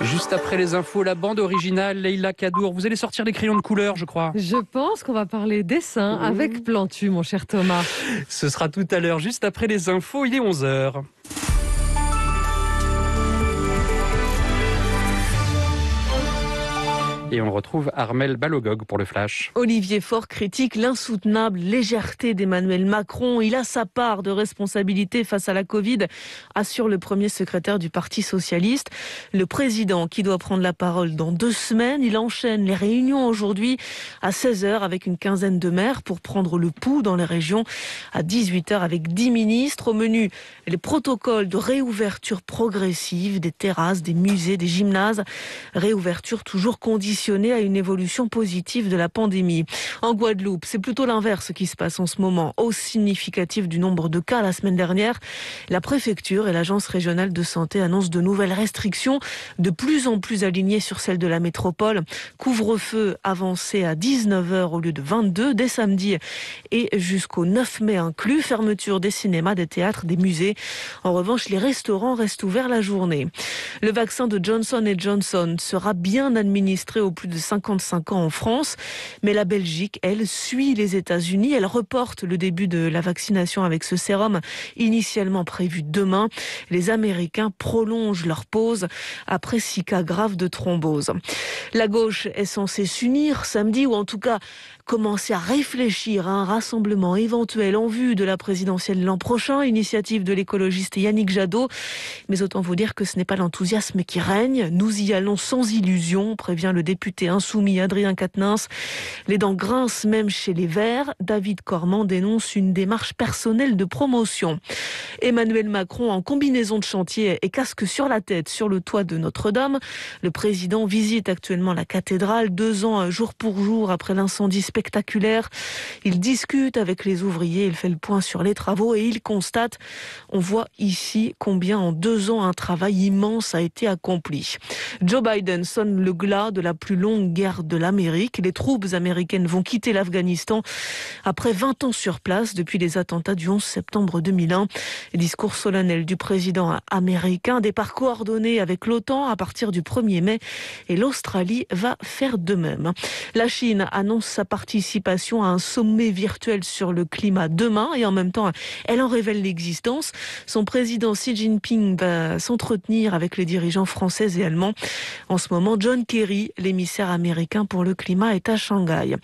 Juste après les infos, la bande originale, Leïla Kadour. Vous allez sortir les crayons de couleur, je crois. Je pense qu'on va parler dessin avec Plantu, mon cher Thomas. Ce sera tout à l'heure, juste après les infos, il est 11h. Et on retrouve Armelle Balogog pour le Flash. Olivier Faure critique l'insoutenable légèreté d'Emmanuel Macron. Il a sa part de responsabilité face à la Covid, assure le premier secrétaire du Parti socialiste. Le président qui doit prendre la parole dans 2 semaines, il enchaîne les réunions aujourd'hui à 16h avec une quinzaine de maires pour prendre le pouls dans les régions, à 18h avec 10 ministres. Au menu, les protocoles de réouverture progressive des terrasses, des musées, des gymnases. Réouverture toujours conditionnée à une évolution positive de la pandémie. En Guadeloupe, c'est plutôt l'inverse qui se passe en ce moment. Hausse significative du nombre de cas la semaine dernière. La préfecture et l'agence régionale de santé annoncent de nouvelles restrictions, de plus en plus alignées sur celles de la métropole. Couvre-feu avancé à 19h au lieu de 22 dès samedi et jusqu'au 9 mai inclus. Fermeture des cinémas, des théâtres, des musées. En revanche, les restaurants restent ouverts la journée. Le vaccin de Johnson & Johnson sera bien administré aux plus de 55 ans en France, mais la Belgique, elle, suit les États-Unis. Elle reporte le début de la vaccination avec ce sérum initialement prévu demain. Les Américains prolongent leur pause après 6 cas graves de thrombose. La gauche est censée s'unir samedi, ou en tout cas commencer à réfléchir à un rassemblement éventuel en vue de la présidentielle l'an prochain, initiative de l'écologiste Yannick Jadot. Mais autant vous dire que ce n'est pas l'enthousiasme qui règne. Nous y allons sans illusion, prévient le député insoumis Adrien Quatennens. Les dents grincent même chez les Verts. David Cormand dénonce une démarche personnelle de promotion. Emmanuel Macron en combinaison de chantier et casque sur la tête sur le toit de Notre-Dame. Le président visite actuellement la cathédrale 2 ans jour pour jour après l'incendie spectaculaire. Il discute avec les ouvriers, il fait le point sur les travaux et il constate, on voit ici combien en 2 ans un travail immense a été accompli. Joe Biden sonne le glas de la plus longue guerre de l'Amérique. Les troupes américaines vont quitter l'Afghanistan après 20 ans sur place depuis les attentats du 11 septembre 2001. Discours solennel du président américain, départ coordonné avec l'OTAN à partir du 1er mai et l'Australie va faire de même. La Chine annonce sa participation à un sommet virtuel sur le climat demain et en même temps elle en révèle l'existence. Son président Xi Jinping va s'entretenir avec les dirigeants français et allemands. En ce moment, John Kerry, l'émissaire américain pour le climat, est à Shanghai.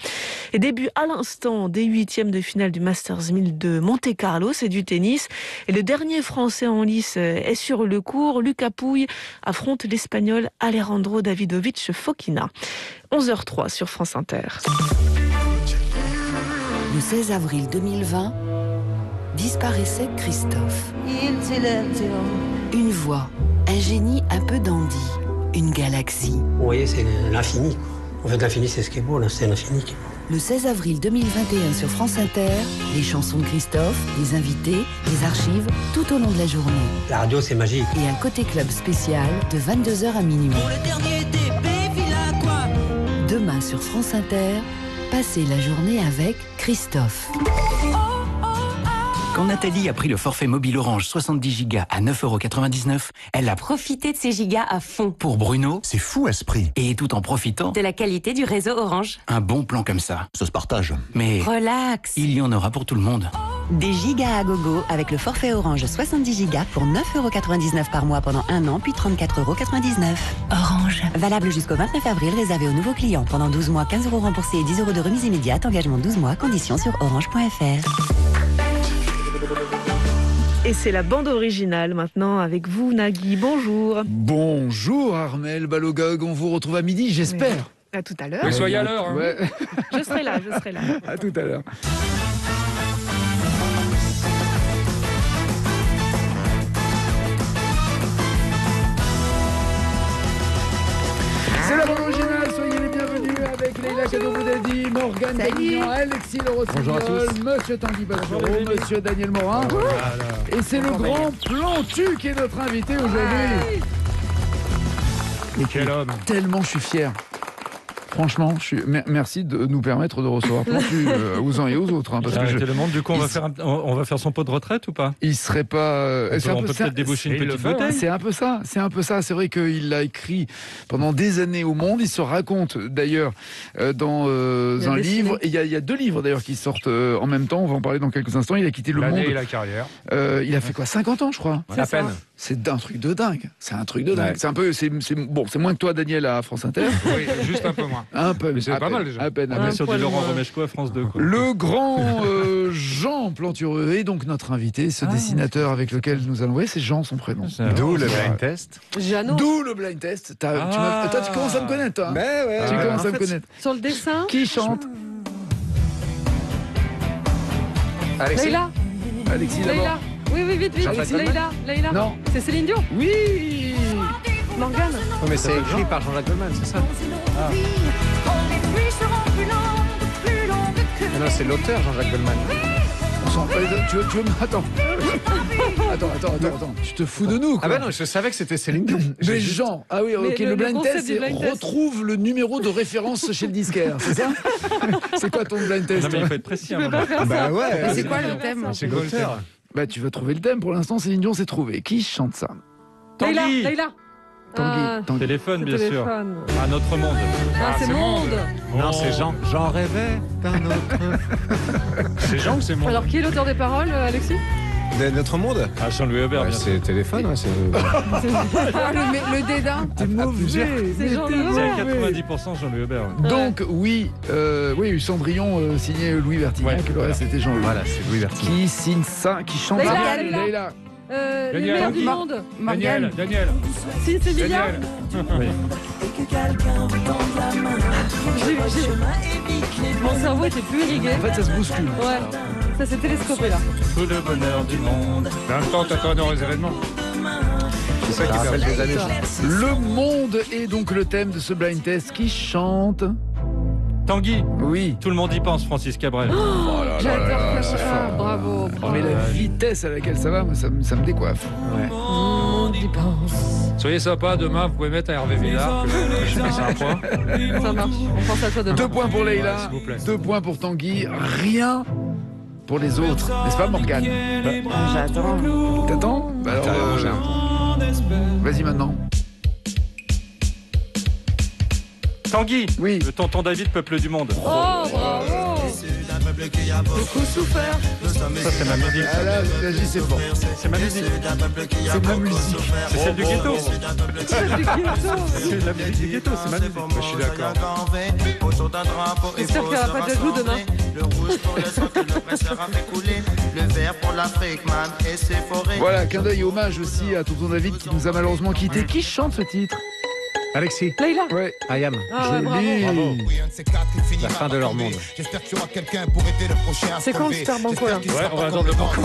Et début à l'instant des 8e de finale du Masters 1000 de Monte-Carlo, c'est du tennis. Et le dernier Français en lice est sur le court. Lucas Pouille affronte l'Espagnol Alejandro Davidovich Fokina. 11h03 sur France Inter. Le 16 avril 2020, disparaissait Christophe. Une voix, un génie un peu dandy, une galaxie. Vous voyez, c'est l'infini, quoi. En fait, l'infini, c'est ce qui est beau, là, c'est l'infini qui est beau. Le 16 avril 2021 sur France Inter, les chansons de Christophe, les invités, les archives, tout au long de la journée. La radio, c'est magique. Et un côté club spécial de 22h à minuit. Pour le dernier TP, Villa quoi. Demain sur France Inter, passez la journée avec Christophe. Quand Nathalie a pris le forfait mobile Orange 70 Go à 9,99 €, elle a Profitez de ces gigas à fond. pour Bruno, C'est fou à ce prix. et tout en profitant, De la qualité du réseau Orange. un bon plan comme ça. Ça se partage. Mais Relax. il y en aura pour tout le monde. Des gigas à gogo avec le forfait Orange 70 Go pour 9,99 € par mois pendant 1 an, puis 34,99 €. Orange. Valable jusqu'au 29 avril, réservé aux nouveaux clients. Pendant 12 mois, 15 € remboursés et 10 € de remise immédiate. Engagement 12 mois, conditions sur orange.fr. Et c'est la bande originale maintenant avec vous, Nagui. Bonjour. Bonjour Armelle Balogog, on vous retrouve à midi, j'espère. À tout à l'heure. Oui, soyez à l'heure. Hein. Ouais. Je serai là, je serai là. À tout à l'heure. C'est la bande originale, soyez les bienvenus avec Leïla Kadou-Boudadi, Morgane Davignon, Alexis Lerossignol, Monsieur Tanguy Bachelot, Monsieur Daniel Morin. Et c'est le grand Plantu qui est notre invité aujourd'hui. Quel homme. Tellement je suis fier. Franchement, merci de nous permettre de recevoir Plantu aux uns et aux autres. Parce que le monde, du coup, on va faire son pot de retraite ou pas? Il serait pas. On peut peut-être déboucher une petite bouteille. C'est un peu ça. C'est vrai qu'il l'a écrit pendant des années au Monde. Il se raconte d'ailleurs dans un livre. Et il y a 2 livres d'ailleurs qui sortent en même temps. On va en parler dans quelques instants. Il a quitté le Monde. L'année et la carrière. Il a fait quoi, 50 ans, je crois. À peine. C'est un truc de dingue. C'est un truc de dingue. C'est un peu. C'est moins que toi, Daniel, à France Inter. Oui, juste un peu moins. Un peu. Mais c'est pas mal déjà. À peine. Sur du Laurent Romeshko à France 2. Quoi. Le grand Jean Plantureux est donc notre invité, ce dessinateur avec lequel nous allons voir. C'est Jean, son prénom. D'où le blind test. D'où le blind test. Toi, tu commences à me connaître, toi. Tu commences à me connaître. Sur le dessin. Qui chante? Alexis. Alexis d'abord. Leïla. Oui, vite. Leïla. Non. C'est Céline Dion. Oui. Morgane. Oh, mais c'est écrit par Jean-Jacques Goldman, c'est ça? Non, c'est l'auteur, Jean-Jacques Goldman. Tu veux attends. Attends. Tu te fous de nous, quoi. Ah ben non, je savais que c'était Céline Dion. Mais Jean, ok, le blind test, retrouve le numéro de référence chez le disquaire, c'est ça? C'est quoi ton blind test? Non, mais il faut être précis. Bah ouais. Mais c'est quoi le thème? C'est l'auteur. Bah tu vas trouver le thème. Pour l'instant, Céline Dion s'est trouvée. Qui chante ça? Leïla. Tanguy. Téléphone, bien sûr. Téléphone. Un autre monde. C'est Monde. Non, c'est Jean. J'en rêvais d'un autre. C'est Jean ou c'est Monde? Alors, qui est l'auteur des paroles, Alexis? De notre monde? Ah, Jean-Louis Aubert, bien sûr. C'est téléphone, c'est... Le dédain. T'es mauvais. C'est Jean-Louis C'est Aubert. à 90% Jean-Louis Aubert. Donc oui, Cendrillon signé Louis Vertignac. Le reste c'était Jean-Louis. Voilà, c'est Louis Vertignac. Qui signe ça? Qui chante ça? Leïla. Les meilleurs du monde. Daniel. Si, c'est Emilia. Oui. Mon cerveau était plus irrigué. En fait, ça se bouscule. Ouais, ça s'est télescopé là. Tout le bonheur du monde. En même temps, t'attends dans les événements. C'est ça qui rappelle des années. Le monde est donc le thème de ce blind test. Qui chante? Tanguy. Oui. Tout le monde y pense, Francis Cabrel. J'adore ça. Bravo. Mais la vitesse à laquelle ça va, moi, ça me décoiffe. On y pense. Soyez sympa, demain, vous pouvez mettre à Hervé Villard. Je passe un point. Ça marche. On pense à toi demain. 2 points pour Leïla, s'il vous plaît. 2 points pour Tanguy, rien pour les autres. N'est-ce pas, Morgane? J'attends. T'attends? Bah alors, j'ai un point. vas-y maintenant. Tanguy. Oui. Le tonton David, peuple du monde. Oh, bravo. Le coup souffert. Ça, c'est ma musique. Ah là, j'y sais pas. C'est ma musique. C'est ma musique. C'est celle du ghetto. C'est du ghetto. C'est la musique du ghetto, c'est ma musique. Je suis d'accord. J'espère qu'il n'y aura pas de jaloux demain. Voilà, clin d'œil et hommage aussi à tonton David qui nous a malheureusement quittés. Qui chante ce titre? Alexis. Leïla. Ouais. Ayam. Ah ouais, bravo. La fin de leur monde. C'est quand le Super Banco là? Ouais, on va attendre le banco.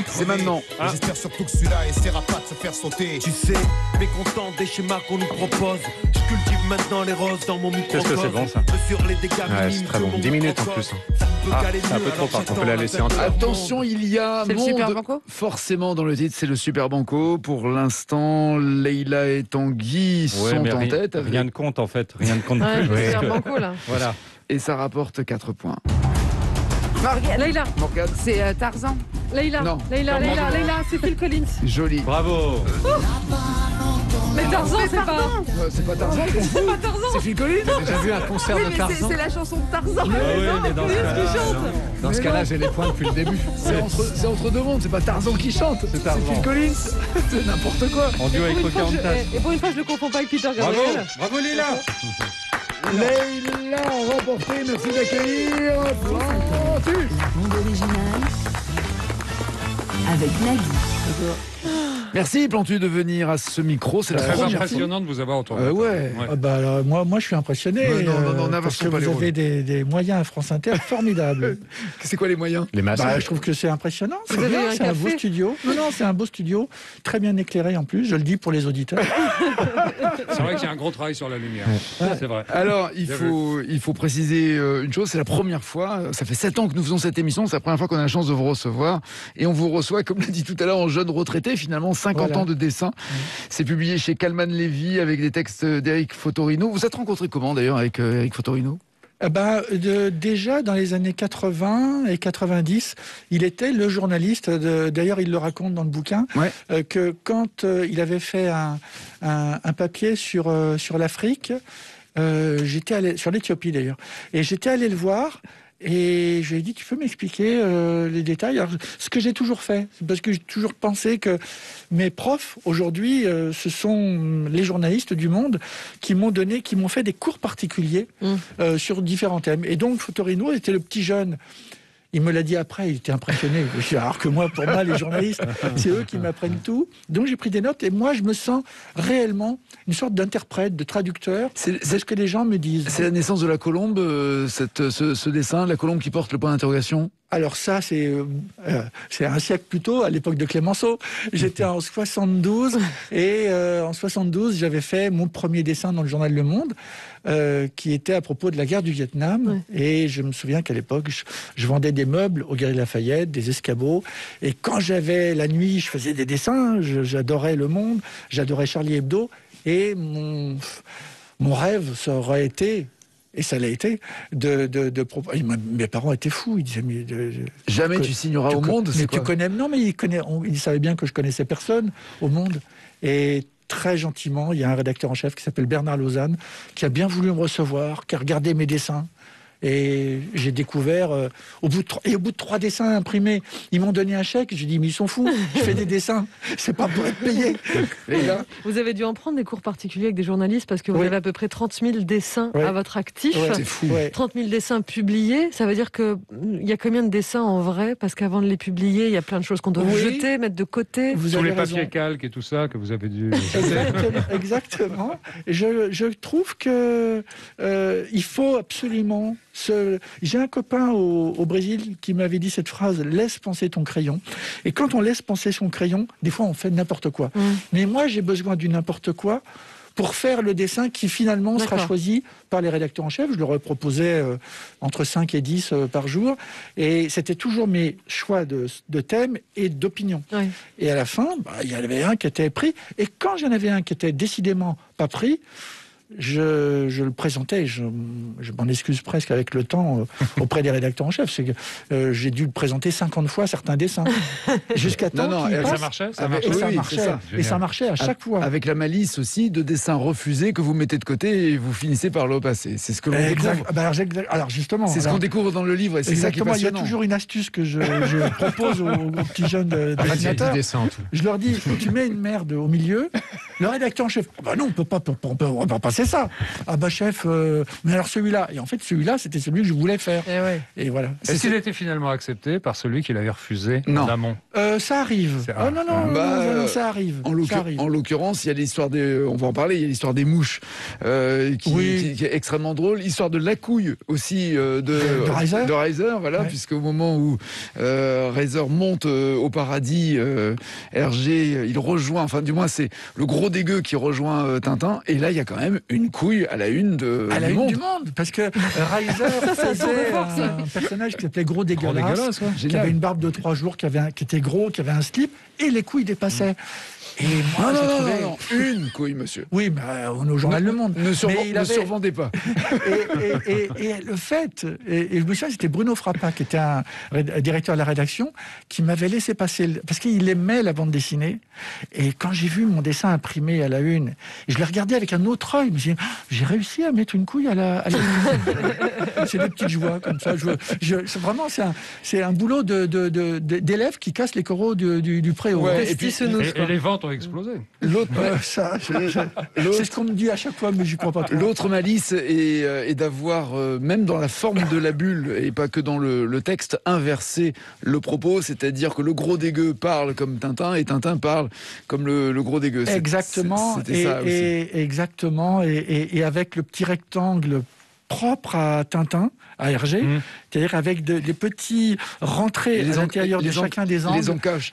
C'est maintenant. J'espère surtout que celui-là essaiera pas de se faire sauter. Tu sais, mécontent des schémas qu'on nous propose. Je cultive maintenant les roses dans mon microcosme. Qu'est-ce que c'est bon ça? Sur les dégâts Ouais, c'est très bon. 10 minutes en plus. C'est un peu trop par contre. On peut la laisser entière. Attention, il y a C'est le Super Banco? forcément dans le titre, c'est le Super Banco. Pour l'instant, Leïla et Tanguy sont mais en tête. Rien ne compte en fait. Rien ne compte Ouais, plus. le Super Banco là. Voilà. Et ça rapporte 4 points. Leïla. Morgane, C'est Tarzan. Leïla. Non. Leïla, c'est Phil Collins. joli. Bravo. Mais Tarzan, c'est pas. C'est pas Tarzan, C'est pas Tarzan. c'est Phil Collins. J'ai déjà vu un concert de Tarzan. la chanson de Tarzan. Ah oui, mais dans ce cas-là, Dans ce cas-là, j'ai les points depuis le début. C'est entre deux mondes, c'est pas Tarzan qui chante, c'est Phil Collins. C'est n'importe quoi. en duo avec Pocahontas. Et pour une fois, je le confonds pas avec Peter Bravo. Gabriel. Bravo Lila. Leïla remporté, merci d'accueillir Plantu. Monde original avec Nagui. Merci Plantu de venir à ce micro, c'est la Très première impressionnant de vous avoir autour de la ouais. Ah bah alors, moi, je suis impressionné. Non, parce que n'inversons pas les vous rôles. avez des moyens à France Inter formidables. C'est quoi les moyens? Les masques. Bah, je trouve que c'est impressionnant. C'est Vous avez bien, eu un c'est un beau café studio. Non, c'est un beau studio, très bien éclairé en plus. Je le dis pour les auditeurs. C'est vrai qu'il y a un gros travail sur la lumière. C'est vrai. Alors, il faut préciser une chose, c'est la première fois, ça fait 7 ans que nous faisons cette émission, c'est la première fois qu'on a la chance de vous recevoir, et on vous reçoit, comme l'a dit tout à l'heure, en jeune retraité, finalement 50 Voilà. ans de dessin. C'est publié chez Calman Lévy avec des textes d'Éric Fotorino. Vous êtes rencontré comment d'ailleurs avec Éric Fotorino? Déjà dans les années 80 et 90, il était le journaliste, d'ailleurs il le raconte dans le bouquin, que quand il avait fait un papier sur l'Afrique, j'étais allé, sur l'Éthiopie d'ailleurs, et j'étais allé le voir. Et je lui ai dit, tu peux m'expliquer les détails? Alors, ce que j'ai toujours fait, parce que j'ai toujours pensé que mes profs, aujourd'hui, ce sont les journalistes du Monde qui m'ont fait des cours particuliers sur différents thèmes. Et donc, Fotorino était le petit jeune. Il me l'a dit après, il était impressionné. Alors que moi, pour moi, les journalistes, c'est eux qui m'apprennent tout. Donc j'ai pris des notes et moi, je me sens réellement une sorte d'interprète, de traducteur de ce que les gens me disent. C'est la naissance de la colombe, ce dessin, la colombe qui porte le point d'interrogation? Alors ça, c'est un siècle plus tôt, à l'époque de Clémenceau. J'étais en 72 et en 72, j'avais fait mon premier dessin dans le journal Le Monde qui était à propos de la guerre du Vietnam. Et je me souviens qu'à l'époque, je vendais des meubles au Galeries Lafayette, des escabeaux. Et quand j'avais la nuit, je faisais des dessins. J'adorais Le Monde, j'adorais Charlie Hebdo. Et mon rêve, ça aurait été... Et ça l'a été. Mes parents étaient fous. Ils disaient jamais tu signeras au Monde. Mais tu connais. Non, mais ils savaient bien que je connaissais personne au Monde. Et très gentiment, il y a un rédacteur en chef qui s'appelle Bernard Lausanne, qui a bien voulu me recevoir, qui a regardé mes dessins. Et j'ai découvert, au bout de 3 dessins imprimés, ils m'ont donné un chèque. J'ai dit, mais ils sont fous, je fais des dessins, c'est pas pour être payé. Et là, vous avez dû en prendre des cours particuliers avec des journalistes parce que vous avez à peu près 30 000 dessins à votre actif. C'est fou. 30 000 dessins publiés, ça veut dire qu'il y a combien de dessins en vrai? Parce qu'avant de les publier, il y a plein de choses qu'on doit jeter, mettre de côté. Tous les papiers calques et tout ça que vous avez dû... Exactement. Je trouve que il faut absolument... J'ai un copain au Brésil qui m'avait dit cette phrase, laisse penser ton crayon. Et quand on laisse penser son crayon, des fois on fait n'importe quoi. Mais moi j'ai besoin du n'importe quoi pour faire le dessin qui finalement sera choisi par les rédacteurs en chef. Je leur ai proposé entre 5 et 10 par jour. Et c'était toujours mes choix de thèmes et d'opinions. Et à la fin, il y en avait un qui était pris. Et quand j'en avais un qui était décidément pas pris, je le présentais, je m'en excuse presque avec le temps auprès des rédacteurs en chef. C'est que j'ai dû le présenter 50 fois certains dessins. Jusqu'à temps qu'il passe. Ça marchait, Et ça marchait à chaque fois. Avec la malice aussi de dessins refusés que vous mettez de côté et vous finissez par le passer. C'est ce que l'on découvre. Alors justement, c'est ce qu'on découvre dans le livre et c'est ça qui est passionnant. Il y a toujours une astuce que je propose aux petits jeunes dessinateurs. Je leur dis, tu mets une merde au milieu, le rédacteur en chef, non, on peut pas passer ça. Ah bah chef, mais alors celui-là. Et en fait, celui-là, c'était celui que je voulais faire. Et voilà. Est-ce qu'il a été finalement accepté par celui qui l'avait refusé en amont? Ça arrive. Non, ça arrive. En l'occurrence, il y a l'histoire des... On va en parler, il y a l'histoire des mouches qui est extrêmement drôle. L'histoire de la couille aussi de Reiser, voilà, puisque au moment où Reiser monte au paradis, Hergé, il rejoint, enfin du moins c'est le gros dégueu qui rejoint Tintin, et là il y a quand même une couille à la une du Monde. Parce que Reiser faisait un personnage qui s'appelait Gros Dégueulasse, qui avait une barbe de 3 jours, qui était gros, qui avait un slip, et les couilles dépassaient. Et moi, non, une couille, monsieur. Oui, mais on est au journal Le Monde. Ne survendez pas. Et le fait, et je me souviens, c'était Bruno Frappa, qui était un directeur de la rédaction, qui m'avait laissé passer, parce qu'il aimait la bande dessinée. Et quand j'ai vu mon dessin imprimé à la une, je l'ai regardé avec un autre œil, mais j'ai réussi à mettre une couille à la une. C'est des petites joies comme ça. Vraiment, c'est un boulot d'élèves qui cassent les coraux du préau. Et les ventes ont explosé. L'autre, c'est ce qu'on me dit à chaque fois, mais j'y crois pas trop. L'autre malice est d'avoir, même dans la forme de la bulle, et pas que dans le texte, inversé le propos, c'est-à-dire que le gros dégueu parle comme Tintin, et Tintin parle comme le gros dégueu. Exactement. C'était ça aussi. Exactement, et avec le petit rectangle propre à Tintin, à Hergé, c'est-à-dire avec des petits rentrées à l'intérieur de chacun des angles.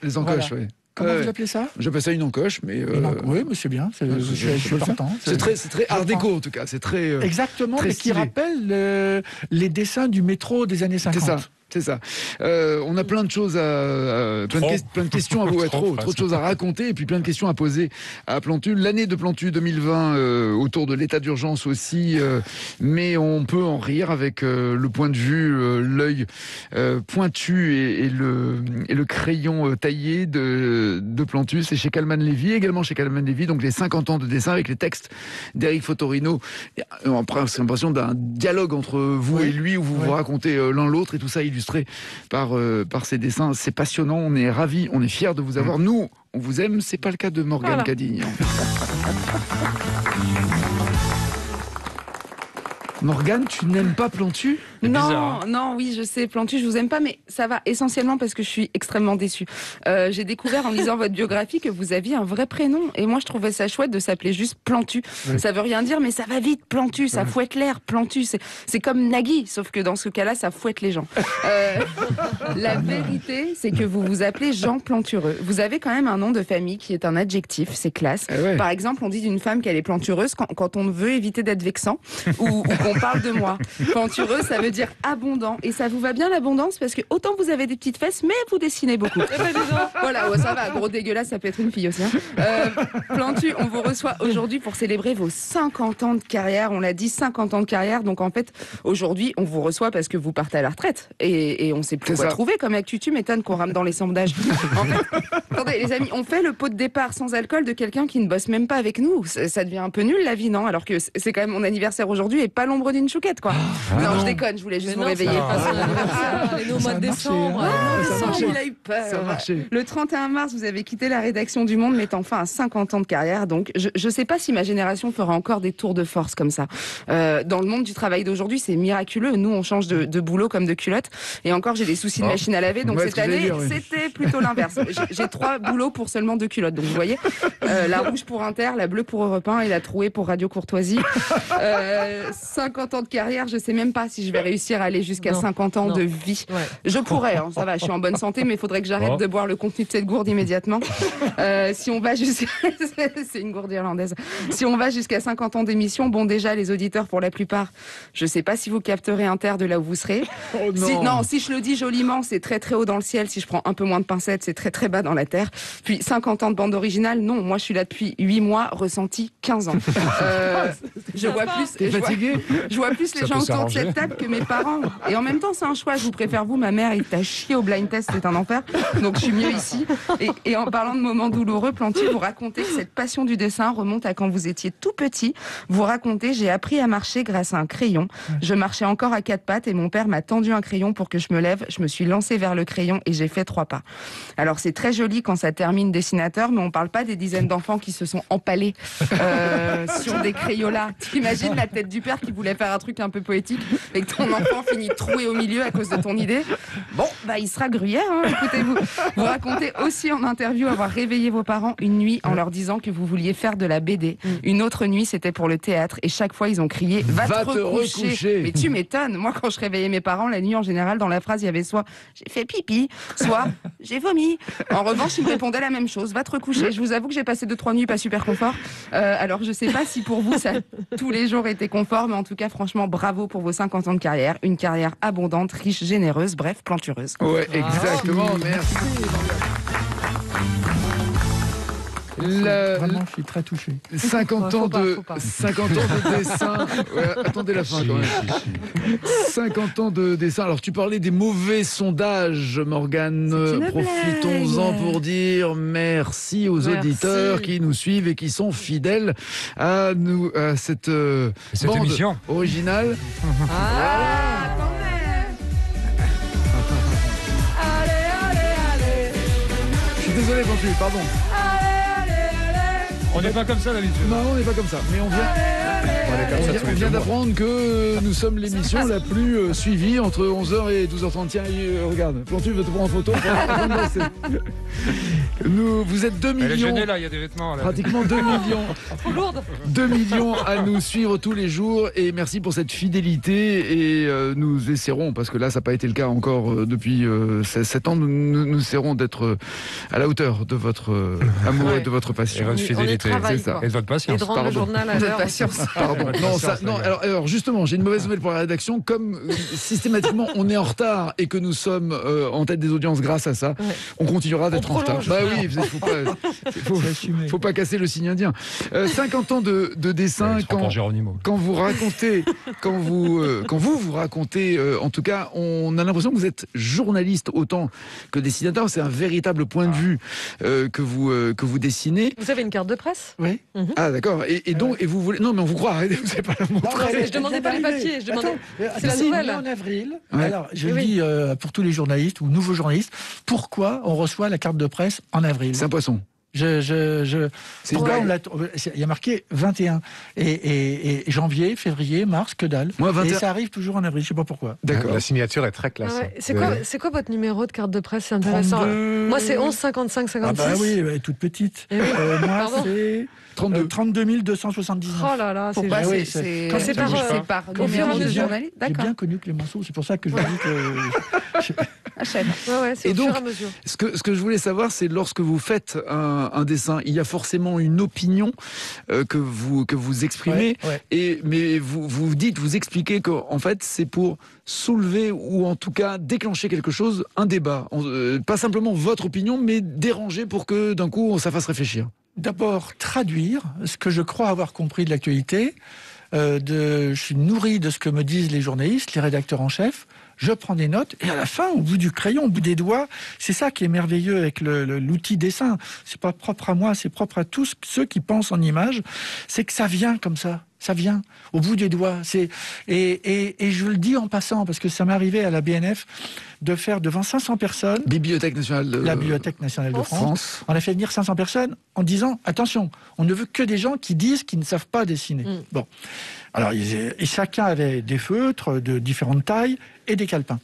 Les encoches, oui. Comment vous appelez ça? J'appelle ça une encoche, mais... Oui, mais c'est bien, je suis partant. C'est très art déco, en tout cas. C'est très exactement, très mais stylé. qui rappelle les dessins du métro des années 50. C'est ça. On a plein de choses plein de questions à vous, trop de choses à raconter et puis plein de questions à poser à Plantu. L'année de Plantu 2020 autour de l'état d'urgence aussi, mais on peut en rire avec le point de vue, l'œil pointu et le crayon taillé de Plantu. C'est chez Calman Lévy, également chez Calman Lévy, donc les 50 ans de dessin avec les textes d'Éric Fotorino. On a l'impression d'un dialogue entre vous et lui où vous vous racontez l'un l'autre et tout ça illustré par ces dessins. C'est passionnant, on est ravis, on est fiers de vous avoir. Nous, on vous aime, c'est pas le cas de Morgane Cadignan. Morgane, tu n'aimes pas Plantu ? Non, oui, je sais, Plantu, je vous aime pas, mais ça va essentiellement parce que je suis extrêmement déçue. J'ai découvert en lisant votre biographie que vous aviez un vrai prénom, et moi je trouvais ça chouette de s'appeler juste Plantu. Oui. Ça veut rien dire, mais ça va vite, Plantu, ça fouette l'air, Plantu, c'est comme Nagui, sauf que dans ce cas-là, ça fouette les gens. La vérité, c'est que vous vous appelez Jean Plantureux. Vous avez quand même un nom de famille qui est un adjectif, c'est classe. Par exemple, on dit d'une femme qu'elle est plantureuse quand on veut éviter d'être vexant, ou qu'on parle de moi. Plantureux, ça veut dire abondant. Et ça vous va bien l'abondance parce que autant vous avez des petites fesses, mais vous dessinez beaucoup. Voilà, ça va. Gros dégueulasse, ça peut être une fille aussi. Plantu, on vous reçoit aujourd'hui pour célébrer vos 50 ans de carrière. On l'a dit, 50 ans de carrière. Donc en fait, aujourd'hui, on vous reçoit parce que vous partez à la retraite. Et on sait plus quoi trouver comme actu. Tu m'étonnes qu'on rame dans les sondages. En fait, attendez, les amis, on fait le pot de départ sans alcool de quelqu'un qui ne bosse même pas avec nous. Ça devient un peu nul la vie, non ? Alors que c'est quand même mon anniversaire aujourd'hui et pas l'ombre d'une chouquette, quoi. Non, je déconne, je voulais juste vous réveiller. Les au mois de décembre. Il a eu peur. Le 31 mars, vous avez quitté la rédaction du Monde, mettant fin à 50 ans de carrière. Donc, je sais pas si ma génération fera encore des tours de force comme ça. Dans le monde du travail d'aujourd'hui, c'est miraculeux. Nous, on change de boulot comme de culotte. Et encore, j'ai des soucis de machine à laver. Donc, cette année, c'était plutôt l'inverse. J'ai 3 boulots pour seulement 2 culottes. Donc, vous voyez, la rouge pour Inter, la bleue pour Europe 1 et la trouée pour Radio Courtoisie. 50 ans de carrière, je sais même pas si je vais réussir à aller jusqu'à 50 ans de vie. Je pourrais, ça va, je suis en bonne santé, mais il faudrait que j'arrête de boire le contenu de cette gourde immédiatement. Si on va jusqu'à... C'est une gourde irlandaise. Si on va jusqu'à 50 ans d'émission, bon, déjà, les auditeurs, pour la plupart, je sais pas si vous capterez Inter de là où vous serez. Si je le dis joliment, c'est très très haut dans le ciel. Si je prends un peu moins de pincettes, c'est très très bas dans la terre. Puis 50 ans de bande originale, non, moi je suis là depuis 8 mois, ressenti 15 ans. Je vois plus... T'es fatigué ? Je vois plus les gens autour de cette table que mes parents. Et en même temps, c'est un choix. Je vous préfère vous. Ma mère, il t'a chié au blind test, c'est un enfer. Donc, je suis mieux ici. Et en parlant de moments douloureux, Plantu, vous racontez que cette passion du dessin remonte à quand vous étiez tout petit. Vous racontez, j'ai appris à marcher grâce à un crayon. Je marchais encore à 4 pattes et mon père m'a tendu un crayon pour que je me lève. Je me suis lancée vers le crayon et j'ai fait 3 pas. Alors, c'est très joli quand ça termine dessinateur, mais on parle pas des dizaines d'enfants qui se sont empalés sur des crayolas. T'imagines la tête du père qui voulait faire un truc un peu poétique et que ton enfant finit troué au milieu à cause de ton idée. Bon, il sera gruyère, écoutez-vous. Vous racontez aussi en interview avoir réveillé vos parents une nuit en leur disant que vous vouliez faire de la BD. Une autre nuit, c'était pour le théâtre et chaque fois, ils ont crié « Va te recoucher !» Mais tu m'étonnes, moi quand je réveillais mes parents la nuit, en général, dans la phrase, il y avait soit « J'ai fait pipi », soit « J'ai vomi ». En revanche, ils me répondaient la même chose « Va te recoucher ». Je vous avoue que j'ai passé 2-3 nuits pas super confort. Alors, je sais pas si pour vous, ça tous les jours était confort, mais en tout cas, franchement, bravo pour vos 50 ans de carrière. Une carrière abondante, riche, généreuse, bref, plantureuse. Ouais, exactement, merci. Vraiment, je suis très touché. 50 ans de dessin. Ouais, attendez la fin quand même. 50 ans de dessin. Alors, tu parlais des mauvais sondages, Morgane. Profitons-en pour dire merci aux auditeurs qui nous suivent et qui sont fidèles à nous, à cette bande émission originale. Je suis désolé, Plantu, pardon. On n'est pas comme ça d'habitude. Non, on n'est pas comme ça. Mais on vient d'apprendre que nous sommes l'émission la plus suivie entre 11h et 12h30. Tiens, regarde, Plantu veut te prendre en photo. Vous êtes 2 millions. Elle est gênée là, il y a des vêtements. Là. Pratiquement 2 millions. Trop lourde. 2 millions à nous suivre tous les jours. Et merci pour cette fidélité. Et nous essaierons, parce que là, ça n'a pas été le cas encore depuis 7 ans, nous essaierons d'être à la hauteur de votre amour et de votre passion. Et votre fidélité. volonté. travail, C'est ça. quoi. Et de votre patience. Et de rendre le journal à l'heure. Pardon. Non, alors justement, j'ai une mauvaise nouvelle pour la rédaction. Comme systématiquement on est en retard et que nous sommes en tête des audiences grâce à ça, on continuera d'être en retard. Bah oui, faut pas casser le signe indien. 50 ans de dessin. Quand vous racontez, quand vous racontez, en tout cas, on a l'impression que vous êtes journaliste autant que dessinateur. C'est un véritable point de vue que vous dessinez. Vous avez une carte de presse? Oui. Ah d'accord. Et donc, et vous voulez... Non, mais on vous croit. Arrêtez, vous savez pas la montrer. Je demandais pas le papier. Je demandais. C'est la nouvelle. En avril. Ouais. Alors, je le dis pour tous les journalistes ou nouveaux journalistes. Pourquoi on reçoit la carte de presse en avril? C'est un poisson. Pourquoi on l'a... Il y a marqué 21 et janvier, février, mars, que dalle. Moi, 21... Et ça arrive toujours en avril, je sais pas pourquoi. D'accord. La signature est très classe. Ah ouais. C'est quoi votre numéro de carte de presse? C'est intéressant. 32... Moi, c'est 11 55 56. Ah bah oui, elle est toute petite. Moi, c'est 32 279. Oh là là, c'est par numéro de journaliste. J'ai bien connu Clémenceau, c'est pour ça que je vous dis que... c'est au fur et à mesure. Ce que je voulais savoir, c'est lorsque vous faites un dessin, il y a forcément une opinion que vous exprimez, mais vous expliquez qu'en fait c'est pour soulever ou en tout cas déclencher quelque chose, un débat, pas simplement votre opinion, mais déranger pour que d'un coup ça fasse réfléchir. D'abord traduire ce que je crois avoir compris de l'actualité. Je suis nourri de ce que me disent les journalistes, les rédacteurs en chef. Je prends des notes et à la fin, au bout du crayon, au bout des doigts, c'est ça qui est merveilleux avec l'outil dessin. C'est pas propre à moi, c'est propre à tous ceux qui pensent en images. C'est que ça vient comme ça. Ça vient au bout des doigts. Et je le dis en passant, parce que ça m'est arrivé à la BNF de faire devant 500 personnes... Bibliothèque nationale de... La Bibliothèque nationale de France. On a fait venir 500 personnes en disant, attention, on ne veut que des gens qui disent qu'ils ne savent pas dessiner. Bon. Alors, et chacun avait des feutres de différentes tailles et des calepins.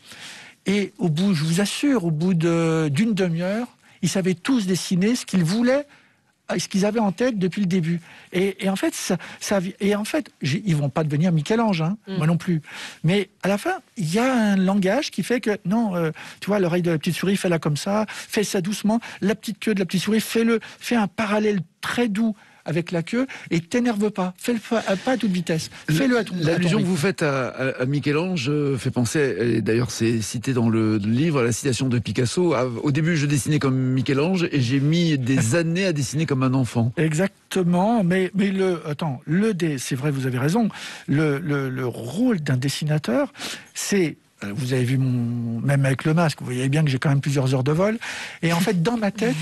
Et au bout, je vous assure, au bout d'une demi-heure, ils savaient tous dessiner ce qu'ils voulaient, ce qu'ils avaient en tête depuis le début. Et en fait, ils vont pas devenir Michel-Ange, moi non plus. Mais à la fin, il y a un langage qui fait que, non, tu vois, l'oreille de la petite souris, fais-la comme ça, fais ça doucement, la petite queue de la petite souris, fais un parallèle très doux avec la queue et t'énerve pas. Fais-le pas à toute vitesse. Fais-le à ton rythme. L'allusion que vous faites à Michel-Ange fait penser, et d'ailleurs c'est cité dans le livre, la citation de Picasso. Au début, je dessinais comme Michel-Ange et j'ai mis des années à dessiner comme un enfant. Exactement, mais c'est vrai, vous avez raison. Le rôle d'un dessinateur, c'est... Vous avez vu même avec le masque, vous voyez bien que j'ai quand même plusieurs heures de vol. Et en fait, dans ma tête...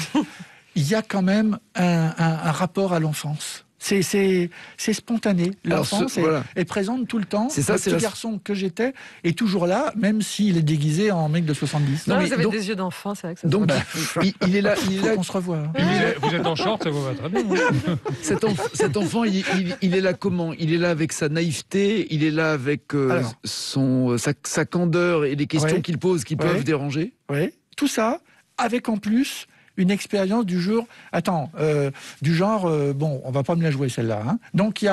il y a quand même un rapport à l'enfance. C'est spontané. L'enfance est présente tout le temps. C'est ça, le petit garçon que j'étais est toujours là, même s'il est déguisé en mec de 70. Non, vous avez des yeux d'enfant, c'est vrai que ça donc, il est là. On se revoit. Vous êtes en short, ça vous va très bien. Cet enfant, il est là comment? Il est là avec sa naïveté, il est là avec sa candeur et les questions qu'il pose qui peuvent déranger. Oui, tout ça, avec en plus... une expérience du genre, bon, on va pas me la jouer celle-là. Donc il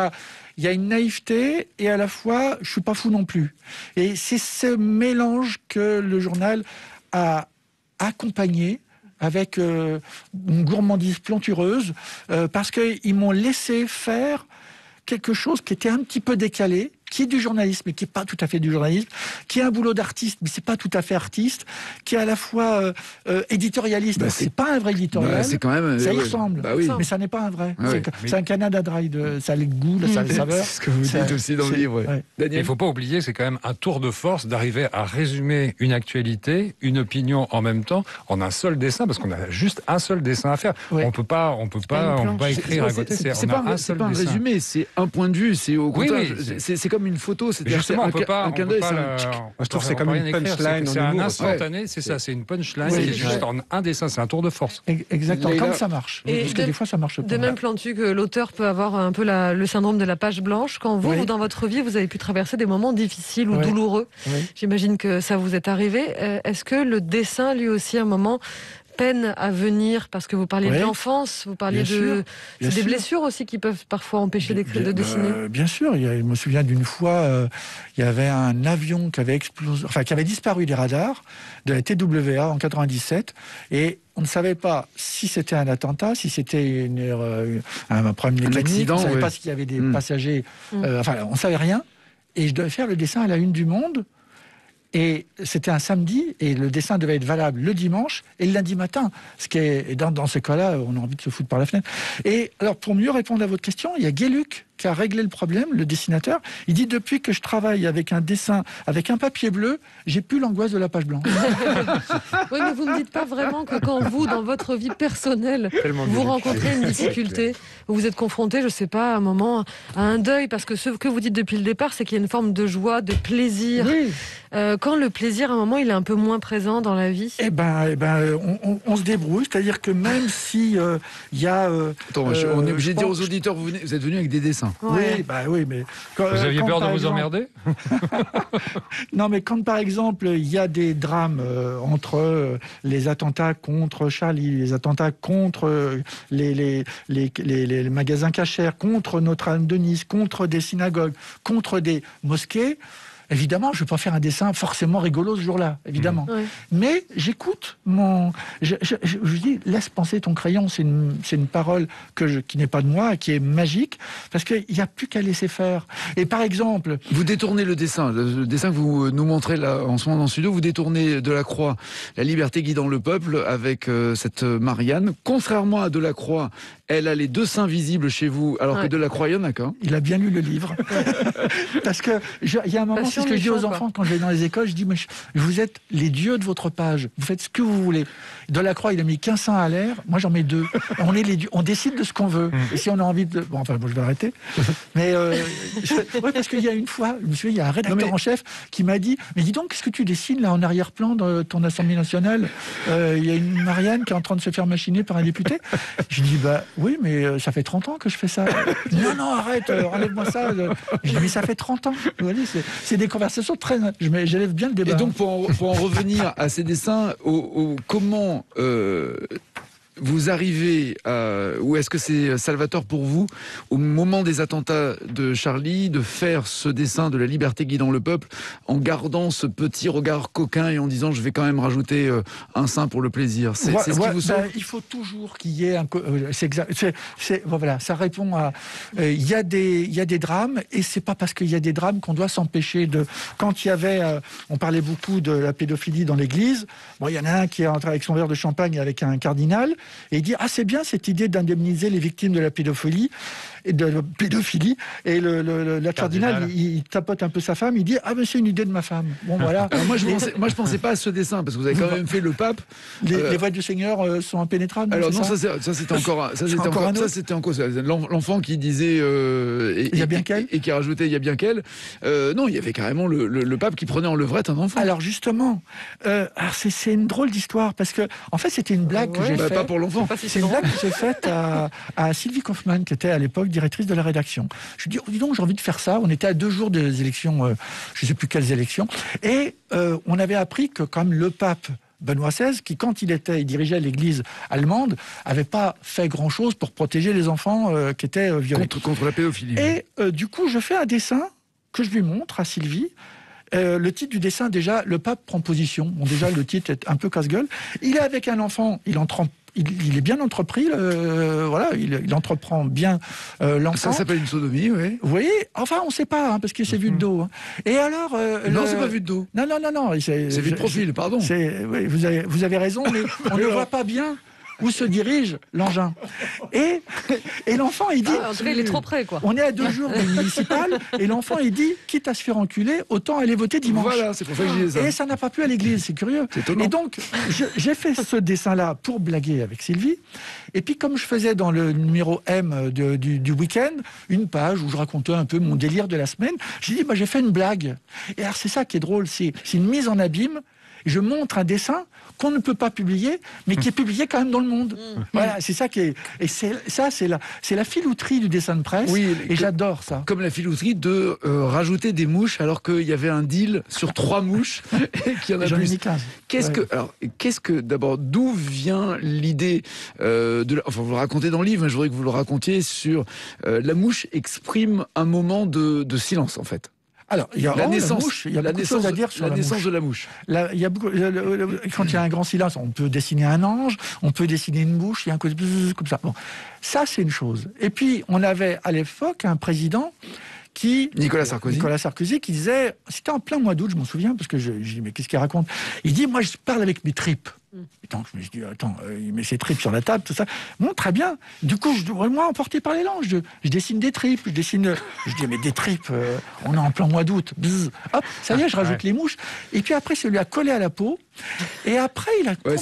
y a une naïveté et à la fois, je suis pas fou non plus. Et c'est ce mélange que le journal a accompagné avec une gourmandise plantureuse, parce qu'ils m'ont laissé faire quelque chose qui était un petit peu décalé, qui est du journalisme, mais qui n'est pas tout à fait du journalisme, qui est un boulot d'artiste, mais c'est pas tout à fait artiste, qui est à la fois éditorialiste. C'est pas un vrai éditorial. C'est quand même, ça y ressemble, mais ça n'est pas un vrai. C'est un Canada Dry, ça a le goût, ça a le saveur. C'est ce que vous dites aussi dans le livre. Daniel. Il ne faut pas oublier, c'est quand même un tour de force d'arriver à résumer une actualité, une opinion en même temps, en un seul dessin, parce qu'on a juste un seul dessin à faire. On peut pas écrire à côté. C'est pas un résumé, c'est un point de vue. C'est au contraire, c'est comme une photo, c'est-à-dire justement, je trouve que c'est comme une punchline. C'est un instantané, c'est ça, c'est une punchline, c'est juste en un dessin, c'est un tour de force. Exactement, quand ça marche. Parce que des fois, ça marche pas. De même, Plantu, que l'auteur peut avoir un peu le syndrome de la page blanche. Quand vous, dans votre vie, vous avez pu traverser des moments difficiles ou douloureux, j'imagine que ça vous est arrivé. Est-ce que le dessin, lui aussi, à un moment, peine à venir parce que vous parliez de l'enfance, vous parliez des blessures aussi qui peuvent parfois empêcher de dessiner. Bien sûr, je me souviens d'une fois, il y avait un avion qui avait explosé, qui avait disparu des radars de la TWA en 97 et on ne savait pas si c'était un attentat, si c'était un problème mécanique, on ne savait pas s'il y avait des passagers, on ne savait rien. Et je devais faire le dessin à la une du Monde. Et c'était un samedi, et le dessin devait être valable le dimanche et le lundi matin. Ce qui est, dans ce cas-là, on a envie de se foutre par la fenêtre. Et alors, pour mieux répondre à votre question, il y a Guéluc qui a réglé le problème, le dessinateur. Il dit, depuis que je travaille avec un dessin, avec un papier bleu, j'ai plus l'angoisse de la page blanche. Oui, mais vous ne me dites pas vraiment que quand vous, dans votre vie personnelle, vous rencontrez une difficulté, vous êtes confronté, je ne sais pas, à un moment, à un deuil, parce que ce que vous dites depuis le départ, c'est qu'il y a une forme de joie, de plaisir. Oui. Quand le plaisir, à un moment, il est un peu moins présent dans la vie. On se débrouille, c'est-à-dire que même si il y a... Attends, on est obligé de dire aux auditeurs, vous êtes venus avec des dessins. Ouais. Oui, mais... Vous aviez peur de vous emmerder? Non, mais quand, par exemple, il y a des drames entre les attentats contre Charlie, les attentats contre les magasins cachers, contre Notre-Dame de Nice, contre des synagogues, contre des mosquées, évidemment, je ne vais pas faire un dessin forcément rigolo ce jour-là, évidemment. Ouais. Mais j'écoute je dis, laisse penser ton crayon, c'est une parole qui n'est pas de moi, qui est magique, parce qu'il n'y a plus qu'à laisser faire. Et par exemple... Vous détournez le dessin que vous nous montrez là, en ce moment dans le studio, vous détournez Delacroix, La liberté guidant le peuple, avec cette Marianne. Contrairement à Delacroix, elle a les deux seins visibles chez vous, alors que Delacroix, il y en a qu'un. Il a bien lu le livre. Parce que il y a un moment, c'est ce que je dis aux enfants quand je vais dans les écoles, je dis, mais vous êtes les dieux de votre page, vous faites ce que vous voulez. Delacroix, il a mis 15 seins à l'air, moi j'en mets 2. On est les dieux, on décide de ce qu'on veut. Et si on a envie de... Bon, je vais arrêter. Mais parce qu'il y a une fois, je me souviens, il y a un rédacteur en chef qui m'a dit, mais dis donc, qu'est-ce que tu dessines là en arrière-plan de ton Assemblée nationale? Il y a une Marianne qui est en train de se faire machiner par un député. Je dis, oui, mais ça fait 30 ans que je fais ça. Non, arrête, enlève-moi ça. Je dis, mais ça fait 30 ans. Vous voyez, c'est des conversations très... J'élève bien le débat. Et donc, pour en revenir à ces dessins, comment vous arrivez ou est-ce que c'est salvateur pour vous, au moment des attentats de Charlie, de faire ce dessin de la liberté guidant le peuple, en gardant ce petit regard coquin et en disant, je vais quand même rajouter un sein pour le plaisir. C'est ce qui vous sauve. Il faut toujours qu'il y ait un... voilà, ça répond à... Il y a des drames, et c'est pas parce qu'il y a des drames qu'on doit s'empêcher de... Quand il y avait... on parlait beaucoup de la pédophilie dans l'église. Bon, il y en a un qui est entré avec son verre de champagne avec un cardinal, et il dit, c'est bien cette idée d'indemniser les victimes de la pédophilie. Et la cardinal, il tapote un peu sa femme, il dit, mais c'est une idée de ma femme. Bon, voilà. Alors moi, je pensais pas à ce dessin, parce que vous avez quand même fait le pape. Les voies du Seigneur sont impénétrables. Alors non, ça c'était encore l'enfant qui disait il y a bien qu'elle, et qui rajoutait il y a bien qu'elle. Non, il y avait carrément le pape qui prenait en levrette un enfant. Alors justement, c'est une drôle d'histoire, parce que en fait c'était une blague que j'ai faite. Pas pour l'enfant. C'est une blague que j'ai faite à Sylvie Kaufmann, qui était à l'époque directrice de la rédaction. Je lui dis, dis donc, j'ai envie de faire ça. On était à 2 jours des élections, je ne sais plus quelles élections, et on avait appris que comme le pape Benoît XVI, qui quand il dirigeait l'église allemande, avait pas fait grand-chose pour protéger les enfants qui étaient violés. Contre la pédophilie. Et du coup, je fais un dessin que je lui montre à Sylvie. Le titre du dessin, déjà, le pape prend position. Bon, déjà, le titre est un peu casse-gueule. Il est avec un enfant, il est bien entrepris, il entreprend bien l'enfant. Ça s'appelle une sodomie, oui. Vous voyez, enfin, on ne sait pas, parce que c'est vu de dos. Hein. Et alors... non, c'est pas vu de dos. Non. C'est vu de profil, pardon. Oui, vous avez raison, mais on ne voit pas bien où se dirige l'engin. Et l'enfant, il dit... en tout cas, il est trop près, quoi. On est à 2 jours du municipal, et l'enfant, il dit, quitte à se faire enculer, autant aller voter dimanche. Voilà, c'est pour ça que je disais ça. Et ça n'a pas plu à l'église, c'est curieux. C'est étonnant. Et donc, j'ai fait ce dessin-là pour blaguer avec Sylvie. Et puis, comme je faisais dans le numéro M du week-end, une page où je racontais un peu mon délire de la semaine, j'ai dit, j'ai fait une blague. Et alors, c'est ça qui est drôle, c'est une mise en abîme. je montre un dessin qu'on ne peut pas publier, mais qui est publié quand même dans le monde. Voilà, c'est ça qui est... Et c'est la filouterie du dessin de presse, et j'adore ça. Comme la filouterie de rajouter des mouches alors qu'il y avait un deal sur 3 mouches et qu'il y en a plus. 15. D'abord, d'où vient l'idée enfin, vous le racontez dans le livre, mais je voudrais que vous le racontiez sur la mouche exprime un moment de silence, en fait. Alors, il y a la naissance, il y a beaucoup de choses à dire sur la naissance de la mouche. Quand il y a un grand silence, on peut dessiner un ange, on peut dessiner une mouche, il y a un côté comme ça. Bon, ça c'est une chose. Et puis on avait à l'époque un président Nicolas Sarkozy, qui disait, c'était en plein mois d'août, je m'en souviens, parce que je dis mais qu'est-ce qu'il raconte? Il dit moi je parle avec mes tripes. Je me dis, il met ses tripes sur la table, tout ça. Bon, très bien. Du coup, moi, emporté par l'élan, je dessine des tripes, je dis, mais des tripes, on est en plein mois d'août. Hop, ça y est, je rajoute les mouches. Et puis après, ça lui a collé à la peau. Et après, il a convoqué...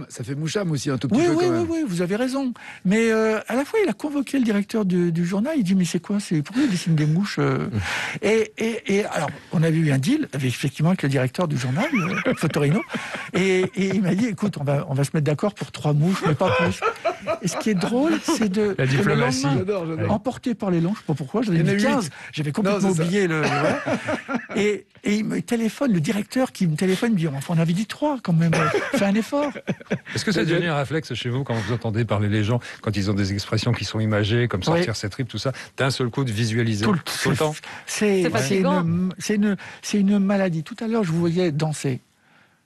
Ça fait Moucham aussi, un tout petit peu, quand même. Oui, vous avez raison. Mais à la fois, il a convoqué le directeur du journal, il dit, mais c'est quoi? Pourquoi il dessine des mouches et alors, on avait eu un deal, effectivement, avec le directeur du journal, Fotorino, et il m'a dit, écoute, on va se mettre d'accord pour 3 mouches, mais pas plus. Et ce qui est drôle, c'est de... La diplomatie. J'adore. Emporté par l'élan, je ne sais pas pourquoi, j'en ai mis 15. J'avais complètement oublié le... Et il me téléphone, le directeur qui me téléphone, me dit, on avait dit 3 quand même, fais un effort. Est-ce que c'est devenu un réflexe chez vous, quand vous entendez parler les gens, quand ils ont des expressions qui sont imagées, comme sortir ses tripes, tout ça, d'un seul coup de visualiser tout le temps? C'est une maladie. Tout à l'heure, je vous voyais danser.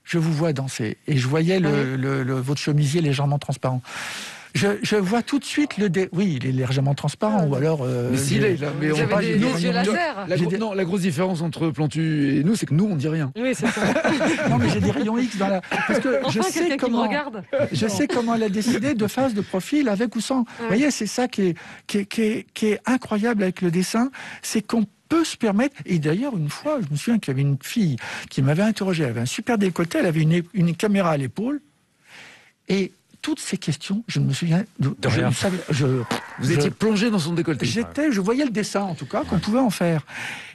Je vous vois danser. Et je voyais votre chemisier légèrement transparent. Je vois tout de suite oui, il est légèrement transparent, ou alors... mais s'il est là, mais on pas des yeux laser. La grosse différence entre Plantu et nous, c'est que nous, on dit rien. Oui, c'est ça. Non, mais j'ai des rayons X dans la... Parce que je sais comment elle a décidé de face, de profil, avec ou sans. Vous voyez, c'est ça qui est incroyable avec le dessin, c'est qu'on peut se permettre, et d'ailleurs une fois je me souviens qu'il y avait une fille qui m'avait interrogé, elle avait un super décolleté, elle avait une caméra à l'épaule, et toutes ces questions, je me souviens de rien. Vous étiez plongé dans son décolleté. Je voyais le dessin en tout cas qu'on pouvait en faire,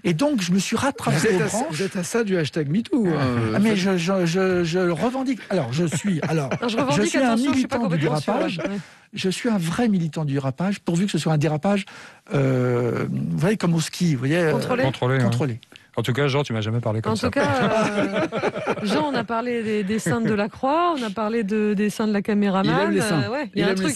et donc je me suis rattrapé aux branches. Vous êtes à ça du hashtag MeToo. Mais je le revendique. Alors je suis un militant du dérapage. Je suis un vrai militant du dérapage, pourvu que ce soit un dérapage, vous voyez, comme au ski, vous voyez, contrôlé. En tout cas, Jean, tu m'as jamais parlé comme ça. En tout cas, Jean, on a parlé des dessins de la croix, on a parlé des dessins de la caméraman. Il aime les seins. Il y a un truc,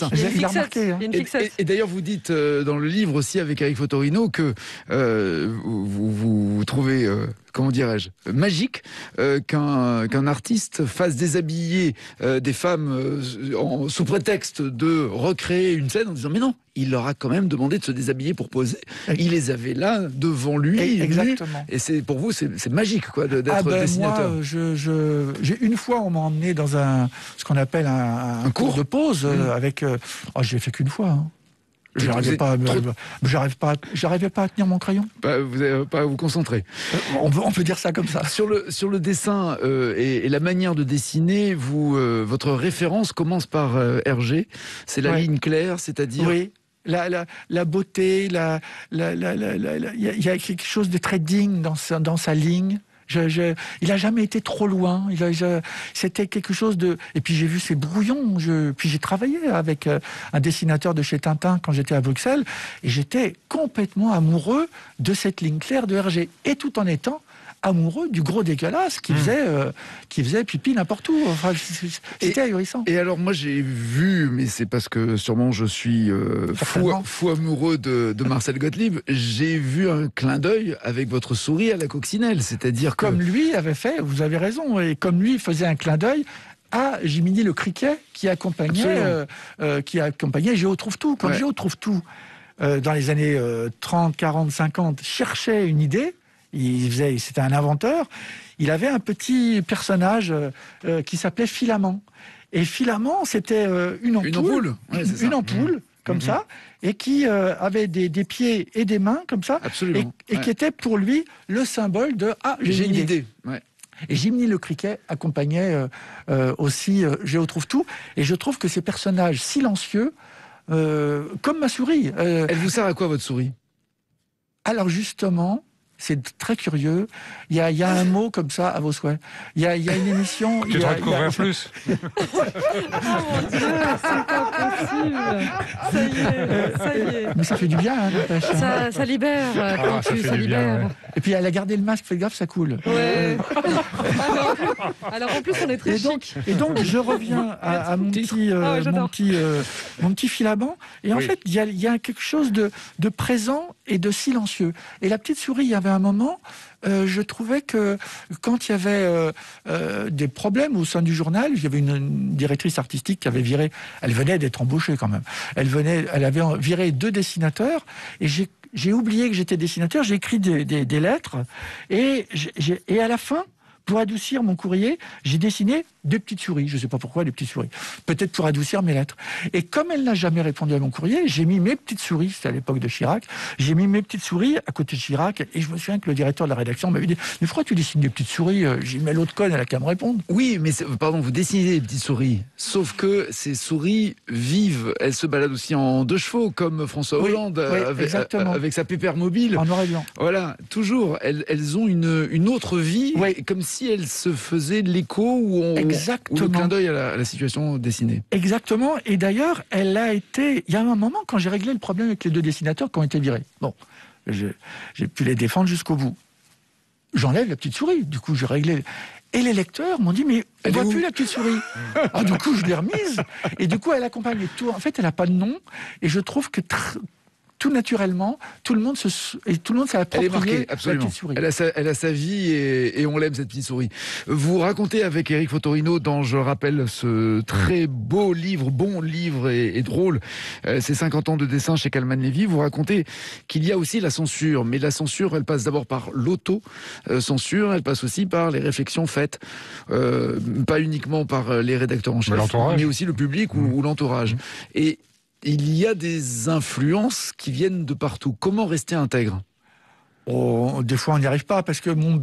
il y a une fixette. Et d'ailleurs, vous dites dans le livre aussi avec Eric Fotorino que vous trouvez... comment dirais-je, magique qu'un artiste fasse déshabiller des femmes sous prétexte de recréer une scène en disant mais non, il leur a quand même demandé de se déshabiller pour poser. Il les avait là devant lui. Exactement. Et pour vous, c'est magique quoi, d'être dessinateur. Moi, une fois, on m'a emmené dans ce qu'on appelle un cours de pose avec... je l'ai fait qu'une fois. Hein. J'arrivais pas à tenir mon crayon. Vous n'avez pas à vous concentrer. On peut dire ça comme ça. Sur le dessin et la manière de dessiner, votre référence commence par Hergé. C'est la ligne claire, c'est-à-dire... Oui. La beauté, il y a quelque chose de très digne dans sa ligne. Il n'a jamais été trop loin. C'était quelque chose de... Et puis j'ai vu ces brouillons. Puis j'ai travaillé avec un dessinateur de chez Tintin quand j'étais à Bruxelles. Et j'étais complètement amoureux de cette ligne claire de Hergé. Et tout en étant amoureux du gros dégueulasse qui faisait pipi n'importe où. Enfin, c'était ahurissant. Et alors moi j'ai vu, mais c'est parce que sûrement je suis fou amoureux de Marcel Gottlieb, j'ai vu un clin d'œil avec votre souris à la coccinelle, c'est-à-dire comme lui avait fait, vous avez raison, et comme lui faisait un clin d'œil à Jiminy le Criquet qui accompagnait Géo trouve tout. Quand Géo trouve tout, dans les années 30, 40, 50, cherchait une idée, c'était un inventeur, il avait un petit personnage qui s'appelait Filament. Et Filament, c'était une ampoule comme ça, et qui avait des pieds et des mains comme ça, et qui était pour lui le symbole de « Ah, j'ai une idée ». Et Jiminy le Criquet accompagnait aussi Géo trouve tout. Et je trouve que ces personnages silencieux, comme ma souris... Elle vous sert à quoi, votre souris ? Alors justement, c'est très curieux. Il y a un mot comme ça à vos souhaits. Il y a une émission... Tu devrais te couvrir plus. Oh mon Dieu, c'est pas possible. Ça y est. Mais ça fait du bien, hein, n'empêche. Ça libère, Plantu, ça libère. Bien, ouais. Et puis elle a gardé le masque, faites gaffe, ça coule. Ouais. Alors en plus, on est très chic. Et donc je reviens à mon petit fil à banc. Et en fait, il y a quelque chose de présent et de silencieux. Et la petite souris, il y avait un moment, je trouvais que quand il y avait des problèmes au sein du journal, il y avait une directrice artistique qui avait viré, elle venait d'être embauchée quand même, elle avait viré 2 dessinateurs, et j'ai oublié que j'étais dessinateur, j'ai écrit des lettres, et à la fin, pour adoucir mon courrier, j'ai dessiné 2 petites souris. Je ne sais pas pourquoi, des petites souris. Peut-être pour adoucir mes lettres. Et comme elle n'a jamais répondu à mon courrier, j'ai mis mes petites souris, c'était à l'époque de Chirac, j'ai mis mes petites souris à côté de Chirac, et je me souviens que le directeur de la rédaction m'avait dit « Mais pourquoi tu dessines des petites souris ? J'ai mis l'autre conne, elle a qu'à me répondre. » Oui, mais pardon, vous dessinez des petites souris. Sauf que ces souris vivent. Elles se baladent aussi en 2 chevaux, comme François Hollande, avec sa pépère mobile. En noir et blanc. Voilà, toujours. Elles ont une autre vie, comme si elles se faisaient l'écho ou le clin d'œil à la situation dessinée. Exactement. Et d'ailleurs, elle a été... Il y a un moment, quand j'ai réglé le problème avec les 2 dessinateurs qui ont été virés. Bon, j'ai pu les défendre jusqu'au bout. J'enlève la petite souris. Du coup, j'ai réglé... Et les lecteurs m'ont dit, mais on ne voit plus la petite souris. Ah, du coup, je l'ai remise. Et du coup, elle accompagne tout. En fait, elle n'a pas de nom. Et je trouve que... tout naturellement, tout le monde s'est approprié. Elle est marquée, absolument. Elle a sa vie et on l'aime, cette petite souris. Vous racontez avec Éric Fotorino, dans, je rappelle, ce très beau livre, bon livre et drôle, ces 50 ans de dessin chez Calman Lévy, vous racontez qu'il y a aussi la censure. Mais la censure, elle passe d'abord par l'auto-censure, elle passe aussi par les réflexions faites, pas uniquement par les rédacteurs en chef, mais aussi le public ou l'entourage. Et il y a des influences qui viennent de partout. Comment rester intègre ? Des fois, on n'y arrive pas, parce que mon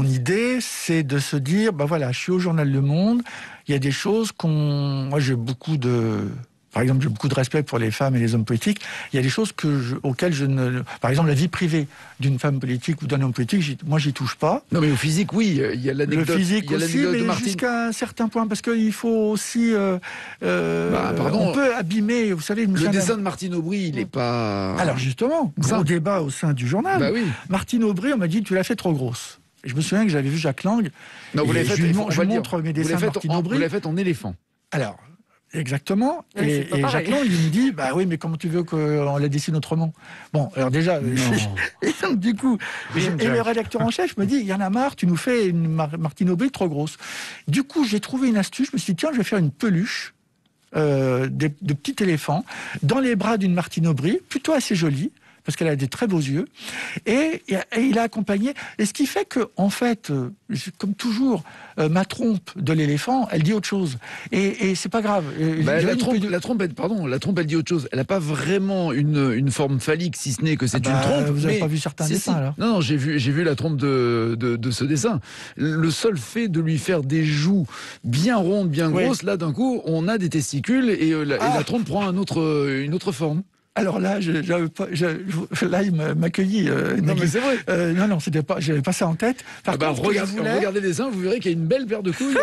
idée, c'est de se dire, voilà, je suis au journal Le Monde, il y a des choses moi, j'ai beaucoup de... Par exemple, j'ai beaucoup de respect pour les femmes et les hommes politiques. Il y a des choses auxquelles je ne... Par exemple, la vie privée d'une femme politique ou d'un homme politique, moi, j'y touche pas. Non, mais au physique, oui. Il y a l'anecdote. Le physique aussi, mais Martine. Jusqu'à un certain point, parce qu'il faut aussi... on peut abîmer, vous savez... Le dessin de Martine Aubry, il n'est pas... Alors justement, gros débat au sein du journal. Oui. Martine Aubry, on m'a dit, tu l'as fait trop grosse. Et je me souviens que j'avais vu Jacques Lang. Non, vous l'avez fait, je montre mes dessins de Martine Aubry. Vous l'avez fait en éléphant. Alors... Exactement. Et Jacques Lang, il me dit, oui, mais comment tu veux qu'on la dessine autrement ? Bon, alors déjà, et donc du coup, et le rédacteur en chef me dit, il y en a marre, tu nous fais une Martine Aubry trop grosse. Du coup, j'ai trouvé une astuce, je me suis dit, tiens, je vais faire une peluche de petits éléphants dans les bras d'une Martine Aubry, plutôt assez jolie, parce qu'elle a des très beaux yeux, et il a accompagné. Et ce qui fait que, en fait, comme toujours, ma trompe de l'éléphant, elle dit autre chose. Et c'est pas grave. La trompe, elle dit autre chose. Elle n'a pas vraiment une forme phallique, si ce n'est que c'est une trompe. Vous n'avez pas vu certains dessins, alors ? Non, j'ai vu la trompe de ce dessin. Le seul fait de lui faire des joues bien rondes, bien grosses, là, d'un coup, on a des testicules et la trompe prend une autre forme. Alors là, là, il m'accueillit. Non, mais c'est vrai. Non, j'avais pas ça en tête. Par contre, regardez les dessins, vous verrez qu'il y a une belle paire de couilles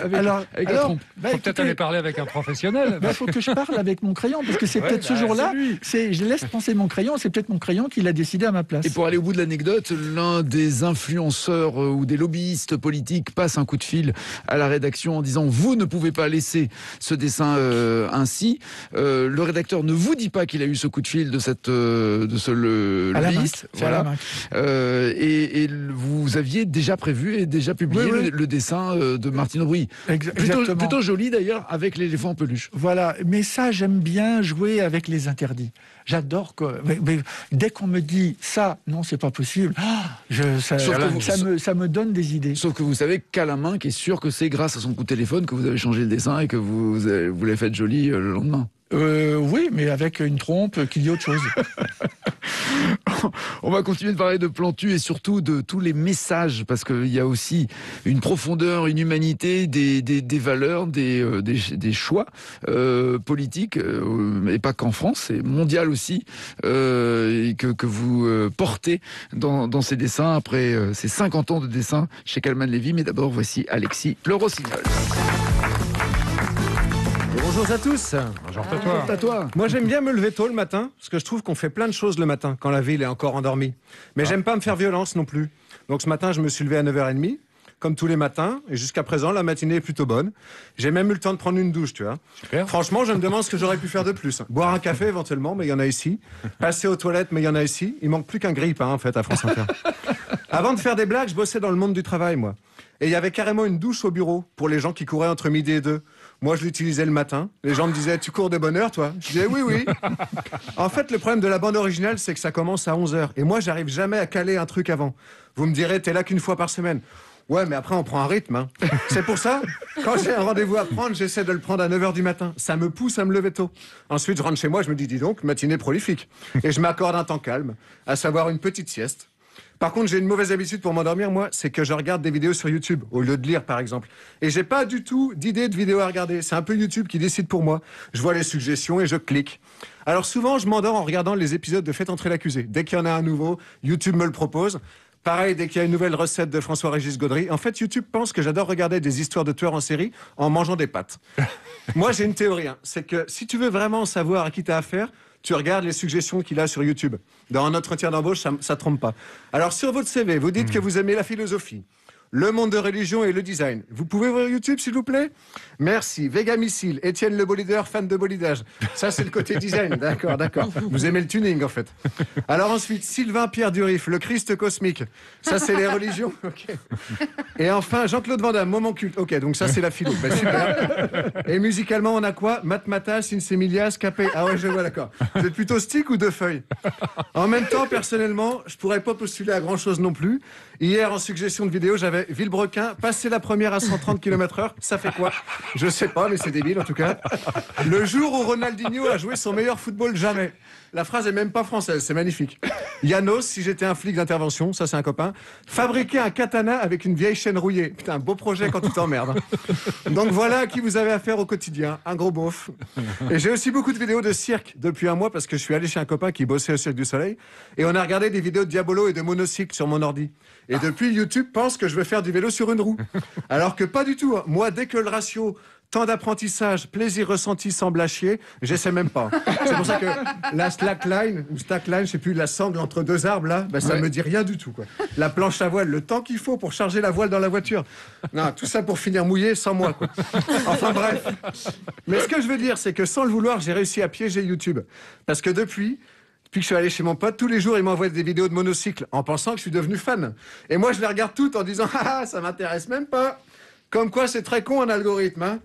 avec la trompe. Faut peut-être aller parler avec un professionnel. Il faut que je parle avec mon crayon, parce que c'est peut-être ce jour-là. Je laisse penser mon crayon, c'est peut-être mon crayon qui l'a décidé à ma place. Et pour aller au bout de l'anecdote, l'un des influenceurs ou des lobbyistes politiques passe un coup de fil à la rédaction en disant « Vous ne pouvez pas laisser ce dessin ainsi ». Le rédacteur ne vous dit pas qu'il a eu ce coup de fil de ce lobbyiste, voilà. Et vous aviez déjà prévu et déjà publié le dessin de Martine Aubry. Plutôt joli d'ailleurs, avec l'éléphant en peluche. Voilà, mais ça, j'aime bien jouer avec les interdits. J'adore mais dès qu'on me dit ça, non, c'est pas possible, ça me donne des idées. Sauf que vous savez qu'Alain Minc est sûr que c'est grâce à son coup de téléphone que vous avez changé le dessin et que vous l'avez fait joli le lendemain. Oui, mais avec une trompe qui dit autre chose. On va continuer de parler de Plantu et surtout de tous les messages, parce qu'il y a aussi une profondeur, une humanité, des valeurs, des choix politiques, et pas qu'en France, c'est mondial aussi, que vous portez dans ces dessins, après ces 50 ans de dessin chez Calman Lévy. Mais d'abord, voici Alexis Le Rossignol. Bonjour à tous. Bonjour à toi. Moi, j'aime bien me lever tôt le matin, parce que je trouve qu'on fait plein de choses le matin, quand la ville est encore endormie. Mais j'aime pas me faire violence non plus. Donc ce matin, je me suis levé à 9h30, comme tous les matins, et jusqu'à présent, la matinée est plutôt bonne. J'ai même eu le temps de prendre une douche, tu vois. Super. Franchement, je me demande ce que j'aurais pu faire de plus. Boire un café éventuellement, mais il y en a ici. Passer aux toilettes, mais il y en a ici. Il manque plus qu'un grille-pain, en fait, à France Inter. Avant de faire des blagues, je bossais dans le monde du travail, moi. Et il y avait carrément une douche au bureau pour les gens qui couraient entre midi et 2. Moi, je l'utilisais le matin. Les gens me disaient, tu cours de bonne heure, toi? Je disais, oui. En fait, le problème de la bande originale, c'est que ça commence à 11h. Et moi, j'arrive jamais à caler un truc avant. Vous me direz, t'es là qu'une fois par semaine. Ouais, mais après, on prend un rythme. Hein. C'est pour ça, quand j'ai un rendez-vous à prendre, j'essaie de le prendre à 9h du matin. Ça me pousse à me lever tôt. Ensuite, je rentre chez moi, je me dis donc, matinée prolifique. Et je m'accorde un temps calme, à savoir une petite sieste. Par contre, j'ai une mauvaise habitude pour m'endormir, moi, c'est que je regarde des vidéos sur YouTube, au lieu de lire, par exemple. Et j'ai pas du tout d'idée de vidéo à regarder. C'est un peu YouTube qui décide pour moi. Je vois les suggestions et je clique. Alors souvent, je m'endors en regardant les épisodes de Faites entrer l'accusé. Dès qu'il y en a un nouveau, YouTube me le propose. Pareil, dès qu'il y a une nouvelle recette de François-Régis Gaudry. En fait, YouTube pense que j'adore regarder des histoires de tueurs en série en mangeant des pâtes. Moi, j'ai une théorie, hein. C'est que si tu veux vraiment savoir à qui t'as affaire, tu regardes les suggestions qu'il a sur YouTube. Dans un entretien d'embauche, ça trompe pas. Alors, sur votre CV, vous dites que vous aimez la philosophie, le monde de religion et le design. Vous pouvez ouvrir YouTube, s'il vous plaît? Merci. Vega Missile, Étienne Le Bolideur, fan de bolidage. Ça, c'est le côté design. D'accord. Vous aimez le tuning, en fait. Alors ensuite, Sylvain Pierre Durif, le Christ cosmique. Ça, c'est les religions. Ok. Et enfin, Jean-Claude Van Damme, moment culte. Ok, donc ça, c'est la philo. Ben, super. Et musicalement, on a quoi? Matmatas, Insemilias, Capé. Ah ouais, je vois, d'accord. Vous êtes plutôt stick ou deux feuilles? En même temps, personnellement, je pourrais pas postuler à grand-chose non plus. Hier, en suggestion de vidéo, j'avais Villebrequin, passer la première à 130 km/h. Ça fait quoi? Je sais pas, mais c'est débile en tout cas. Le jour où Ronaldinho a joué son meilleur football jamais. La phrase est même pas française, c'est magnifique. Yanos, si j'étais un flic d'intervention, ça c'est un copain. Fabriquer un katana avec une vieille chaîne rouillée. Putain, beau projet quand tu t'emmerdes. Donc voilà à qui vous avez affaire au quotidien. Un gros beauf. Et j'ai aussi beaucoup de vidéos de cirque depuis un mois parce que je suis allé chez un copain qui bossait au Cirque du Soleil. Et on a regardé des vidéos de Diabolo et de monocycle sur mon ordi. Et depuis, YouTube pense que je vais faire du vélo sur une roue. Alors que pas du tout. Moi, dès que le ratio temps d'apprentissage, plaisir ressenti semble à chier, j'essaie même pas. C'est pour ça que la slackline, je sais plus, la sangle entre deux arbres, là, ben, ça me dit rien du tout, quoi. La planche à voile, le temps qu'il faut pour charger la voile dans la voiture. Non, tout ça pour finir mouillé sans moi, quoi. Enfin bref. Mais ce que je veux dire, c'est que sans le vouloir, j'ai réussi à piéger YouTube. Parce que depuis que je suis allé chez mon pote, tous les jours, il m'envoie des vidéos de monocycle en pensant que je suis devenu fan. Et moi, je les regarde toutes en disant « Ah, ça m'intéresse même pas !» Comme quoi, c'est très con, un algorithme, hein.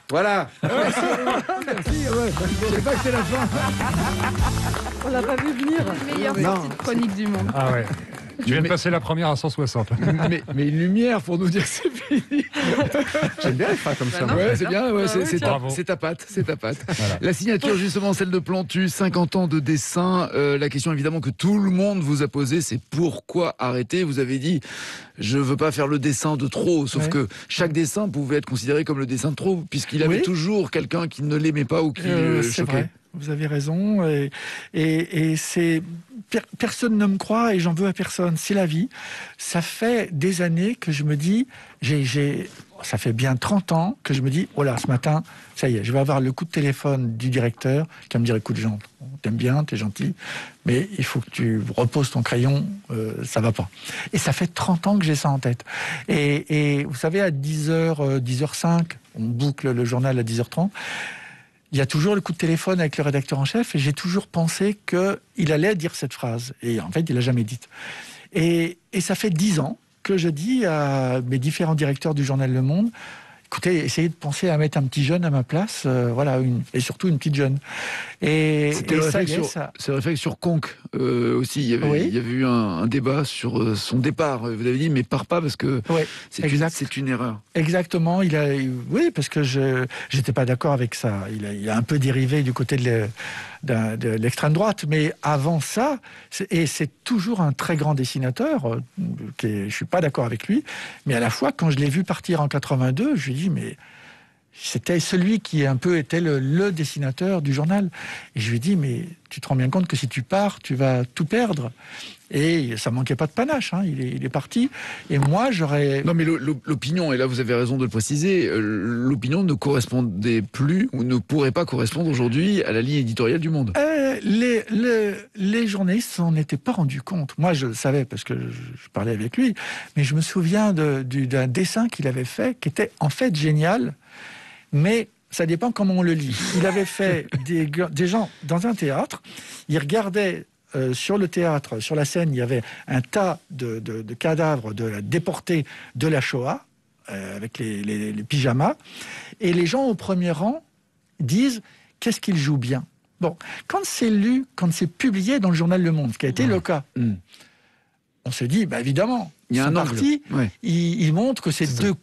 Voilà. Merci. Ouais. Je sais pas que c'est la fin. On l'a pas vu venir. Meilleure petite chronique du monde. Ah ouais. Tu viens de passer la première à 160. mais une lumière pour nous dire que c'est fini. J'aime bien les fins comme ça. Ouais, c'est bien. Ouais, c'est ta patte. Voilà. La signature, justement, celle de Plantu, 50 ans de dessin. La question, évidemment, que tout le monde vous a posée, c'est pourquoi arrêter? Vous avez dit, je veux pas faire le dessin de trop. Sauf que chaque dessin pouvait être considéré comme le dessin de trop, puisqu'il avait toujours quelqu'un qui ne l'aimait pas ou qui le choquait. Vrai. Vous avez raison. Et c'est... Personne ne me croit et j'en veux à personne. C'est la vie. Ça fait des années que je me dis... Ça fait bien 30 ans que je me dis, oh là, ce matin, ça y est, je vais avoir le coup de téléphone du directeur qui va me dire, écoute Jean, t'aimes bien, t'es gentil, mais il faut que tu reposes ton crayon, ça va pas. Et ça fait 30 ans que j'ai ça en tête. Et vous savez, à 10h, 10h05, on boucle le journal à 10h30, il y a toujours le coup de téléphone avec le rédacteur en chef et j'ai toujours pensé qu'il allait dire cette phrase. Et en fait, il l'a jamais dite. Et ça fait 10 ans que je dis à mes différents directeurs du journal Le Monde, écoutez, essayez de penser à mettre un petit jeune à ma place, et surtout une petite jeune. C'était le réflexe sur Conque aussi. Il y avait eu un débat sur son départ. Vous avez dit, mais pars pas parce que c'est une erreur. Exactement. Oui, parce que j'étais pas d'accord avec ça. Il a un peu dérivé du côté de l'extrême droite. Mais avant ça, c'est toujours un très grand dessinateur, je ne suis pas d'accord avec lui, mais à la fois, quand je l'ai vu partir en 82, je lui ai dit, mais c'était celui qui un peu était le dessinateur du journal. Et je lui ai dit, mais tu te rends bien compte que si tu pars, tu vas tout perdre. Et ça manquait pas de panache, hein. Il est parti. Et moi, j'aurais... Non, mais l'opinion, et là vous avez raison de le préciser, l'opinion ne correspondait plus ou ne pourrait pas correspondre aujourd'hui à la ligne éditoriale du Monde. Les journalistes s'en étaient pas rendus compte. Moi, je le savais parce que je parlais avec lui, mais je me souviens d'un dessin qu'il avait fait qui était en fait génial, mais ça dépend comment on le lit. Il avait fait des gens dans un théâtre, ils regardaient sur le théâtre, sur la scène, il y avait un tas de cadavres de déportés de la Shoah, avec les pyjamas, et les gens au premier rang disent « qu'est-ce qu'il joue bien ?» Bon, quand c'est lu, quand c'est publié dans le journal Le Monde, ce qui a été le cas, on se dit, bah évidemment, il y a un parti, il montre que c'est deux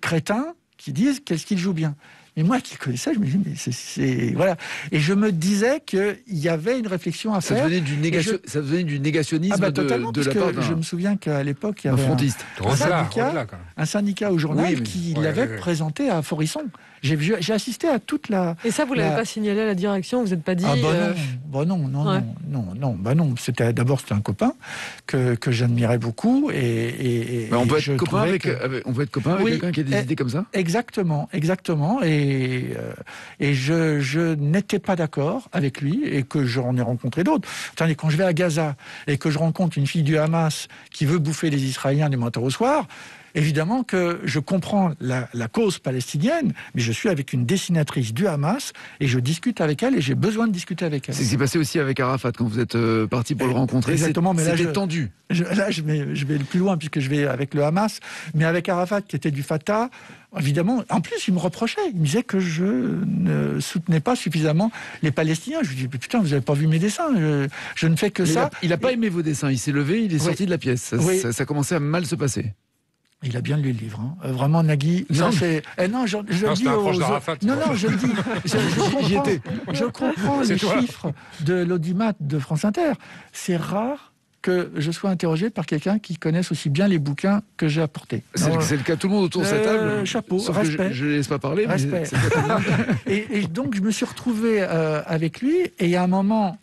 crétins qui disent « qu'est-ce qu'il joue bien ?» Et moi qui connais ça, je me dis, mais c'est voilà. Et je me disais qu'il y avait une réflexion à faire. Ça venait du négationnisme de la part d'un... Je me souviens qu'à l'époque, il y avait un syndicat au journal qui l'avait présenté à Forisson. J'ai assisté à toute la... Et ça, vous l'avez pas signalé à la direction? Vous n'êtes pas dit... non. C'était un copain que j'admirais beaucoup. On peut être copain avec quelqu'un qui a des idées comme ça? Exactement. Et je n'étais pas d'accord avec lui et que j'en ai rencontré d'autres. Attendez, quand je vais à Gaza et que je rencontre une fille du Hamas qui veut bouffer les Israéliens du matin au soir, évidemment que je comprends la cause palestinienne, mais je suis avec une dessinatrice du Hamas et je discute avec elle et j'ai besoin de discuter avec elle. C'est ce qui s'est passé aussi avec Arafat quand vous êtes parti pour le rencontrer. Exactement, mais là c'était tendu. Je vais plus loin puisque je vais avec le Hamas, mais avec Arafat qui était du Fatah. Évidemment, en plus, il me reprochait. Il me disait que je ne soutenais pas suffisamment les Palestiniens. Je lui dis, putain, vous n'avez pas vu mes dessins. Je ne fais que ça. Il n'a pas aimé vos dessins. Il s'est levé, il est sorti de la pièce. Ça commençait à mal se passer. Il a bien lu le livre, hein. Vraiment, Nagui. Je comprends les chiffres de l'audimat de France Inter. C'est rare que je sois interrogé par quelqu'un qui connaisse aussi bien les bouquins que j'ai apportés. C'est le cas de tout le monde autour de cette table. Chapeau, respect. Je ne laisse pas parler, respect. Et donc, je me suis retrouvé avec lui, et à un moment,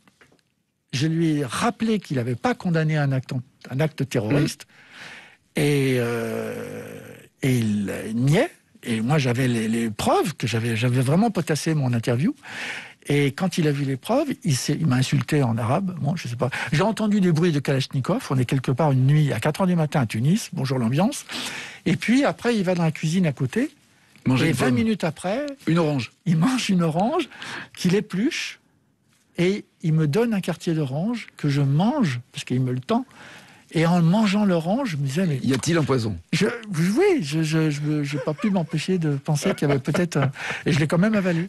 je lui ai rappelé qu'il n'avait pas condamné un acte terroriste, et il niait. Et moi, j'avais les preuves, que j'avais vraiment potassé mon interview. Et quand il a vu les preuves, il m'a insulté en arabe. Bon, je sais pas. J'ai entendu des bruits de Kalachnikov. On est quelque part une nuit à 4h du matin à Tunis. Bonjour l'ambiance. Et puis après, il va dans la cuisine à côté. Et 20 minutes après... Une orange. Il mange une orange qu'il épluche. Et il me donne un quartier d'orange que je mange, parce qu'il me le tend. Et en mangeant l'orange, je me disais... Mais y a-t-il un poison? Oui, je n'ai pas pu m'empêcher de penser qu'il y avait peut-être... Et je l'ai quand même avalé.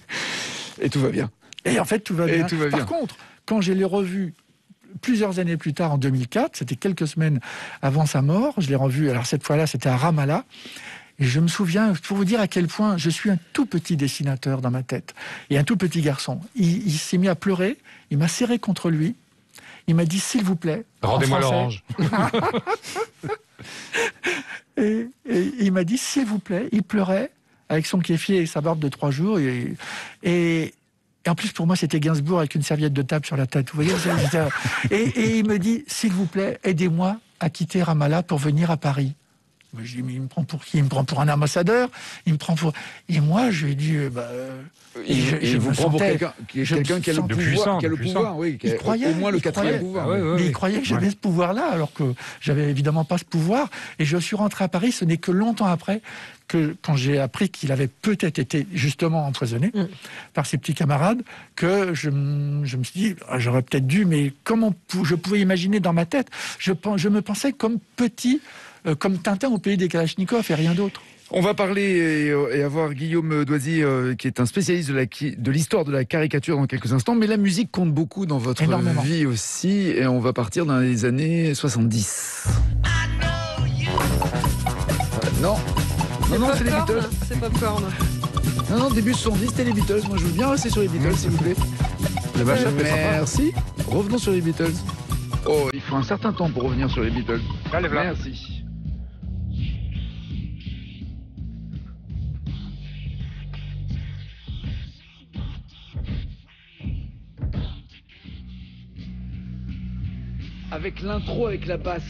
Et tout va bien. Et en fait, tout va bien. Par contre, quand je l'ai revu plusieurs années plus tard, en 2004, c'était quelques semaines avant sa mort, je l'ai revu, alors cette fois-là, c'était à Ramallah, et je me souviens, pour vous dire à quel point je suis un tout petit dessinateur dans ma tête, et un tout petit garçon. Il s'est mis à pleurer, il m'a serré contre lui, il m'a dit, s'il vous plaît... Rendez-moi l'orange. et il m'a dit, s'il vous plaît, il pleurait, avec son kéfier et sa barbe de 3 jours, et en plus, pour moi, c'était Gainsbourg avec une serviette de table sur la tête. Vous voyez, et il me dit, s'il vous plaît, aidez-moi à quitter Ramallah pour venir à Paris. Je dis, mais il me prend pour qui? Il me prend pour un ambassadeur? Il me prend pour... Et moi, je lui ai dit, je vous prends pour quelqu'un qui a le pouvoir, oui, qui a au moins le 4e pouvoir. Mais il croyait que j'avais ce pouvoir-là, alors que j'avais évidemment pas ce pouvoir. Et je suis rentré à Paris, ce n'est que longtemps après, quand j'ai appris qu'il avait peut-être été justement empoisonné par ses petits camarades, que je me suis dit, j'aurais peut-être dû, mais comment je pouvais imaginer dans ma tête, je me pensais comme petit, comme Tintin au pays des Kalachnikov et rien d'autre. On va parler et avoir Guillaume Doisy, qui est un spécialiste de l'histoire de la caricature dans quelques instants, mais la musique compte beaucoup dans votre vie aussi, et on va partir dans les années 70. Non, c'est les Beatles. C'est Popcorn. Non, début 70, c'était les Beatles. Moi, je veux bien rester sur les Beatles, s'il vous plaît. Le mashup est sympa. Merci. Revenons sur les Beatles. Oh, il faut un certain temps pour revenir sur les Beatles. Allez, voilà. Merci. Avec l'intro, avec la basse.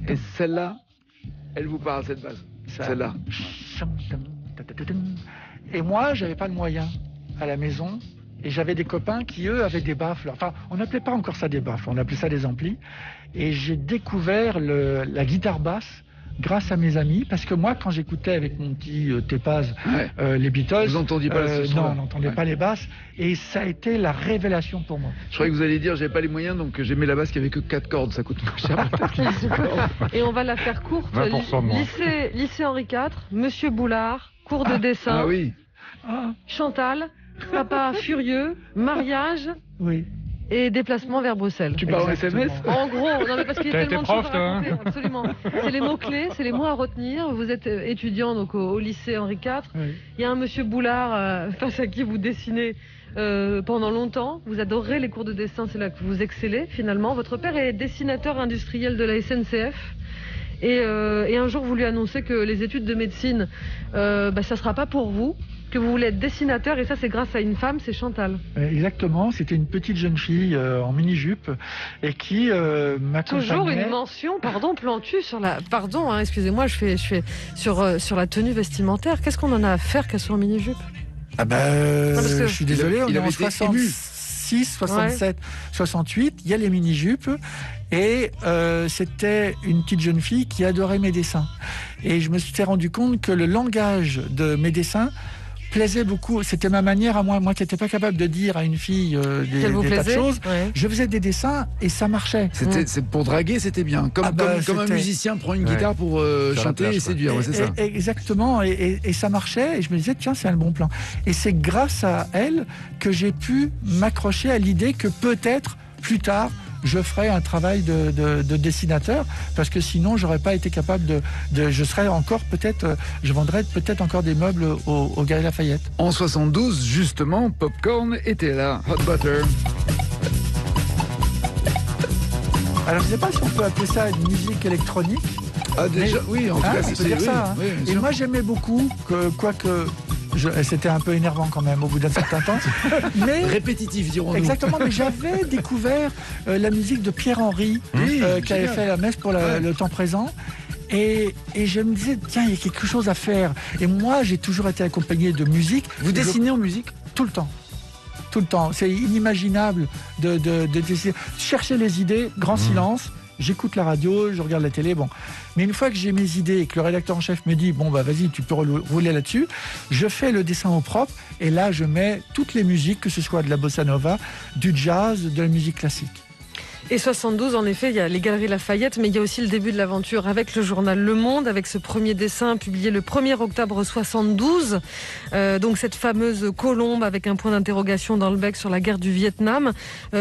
Et celle-là, elle vous parle, cette basse. Celle-là. Et moi, j'avais pas de moyens à la maison. Et j'avais des copains qui, eux, avaient des baffles. Enfin, on n'appelait pas encore ça des baffles, on appelait ça des amplis. Et j'ai découvert la guitare basse grâce à mes amis, parce que moi, quand j'écoutais avec mon petit Tépaz les Beatles, vous n'entendiez pas la non, on n'entendait pas les basses, et ça a été la révélation pour moi. Je croyais que vous alliez dire, j'avais pas les moyens, donc j'aimais la basse qui avait que 4 cordes, ça coûte moins cher. Et on va la faire courte. Lycée Henri IV, Monsieur Boulard, cours de dessin. Ah oui. Chantal, papa furieux, mariage. Oui. Et déplacement vers Bruxelles. Tu parles en SMS? En gros, non mais parce qu'il y a tellement de choses à raconter, hein. absolument. C'est les mots-clés, c'est les mots à retenir. Vous êtes étudiant donc au lycée Henri IV. Oui. Il y a un monsieur Boulard face à qui vous dessinez pendant longtemps. Vous adorez les cours de dessin, c'est là que vous excellez finalement. Votre père est dessinateur industriel de la SNCF. Et un jour, vous lui annoncez que les études de médecine, ça ne sera pas pour vous, que vous voulez être dessinateur, et ça, c'est grâce à une femme, c'est Chantal. Exactement, c'était une petite jeune fille en mini-jupe, et qui m'accompagnait... Toujours une mention, pardon, Plantu, sur la... Pardon, excusez-moi, je fais sur la tenue vestimentaire. Qu'est-ce qu'on en a à faire qu'elle soit en mini-jupe? Je suis désolé, on est en 66, 67, 68, il y a les mini-jupes, et c'était une petite jeune fille qui adorait mes dessins. Et je me suis rendu compte que le langage de mes dessins plaisait beaucoup. C'était ma manière à moi qui n'étais pas capable de dire à une fille des tas de choses. Ouais. Je faisais des dessins et ça marchait. C'est pour draguer, c'était bien. Comme un musicien prend une guitare pour chanter et séduire. C'est ça. Exactement. Et ça marchait. Et je me disais, tiens, c'est un bon plan. Et c'est grâce à elle que j'ai pu m'accrocher à l'idée que peut-être, plus tard, je ferais un travail de dessinateur, parce que sinon j'aurais pas été capable je serais encore peut-être, je vendrais peut-être encore des meubles au Galeries Lafayette. En 72, justement, Popcorn était là, Hot Butter. Alors je sais pas si on peut appeler ça une musique électronique. Ah déjà, oui, en tout cas, c'est dire ça. Oui, et moi j'aimais beaucoup, quoique... C'était un peu énervant quand même au bout d'un certain temps. Mais, répétitif, dirons-nous. Exactement, mais j'avais découvert la musique de Pierre-Henry, qui avait fait la messe pour le temps présent. Et je me disais, tiens, il y a quelque chose à faire. Et moi, j'ai toujours été accompagné de musique. Vous dessinez en musique? Tout le temps. Tout le temps. C'est inimaginable de dessiner. Chercher les idées, grand silence. J'écoute la radio, je regarde la télé, bon. Mais une fois que j'ai mes idées et que le rédacteur en chef me dit, bon, vas-y, tu peux rouler là-dessus, je fais le dessin au propre, et là, je mets toutes les musiques, que ce soit de la bossa nova, du jazz, de la musique classique. Et 72, en effet, il y a les Galeries Lafayette, mais il y a aussi le début de l'aventure avec le journal Le Monde, avec ce premier dessin publié le 1er octobre 72. Donc cette fameuse colombe avec un point d'interrogation dans le bec sur la guerre du Vietnam.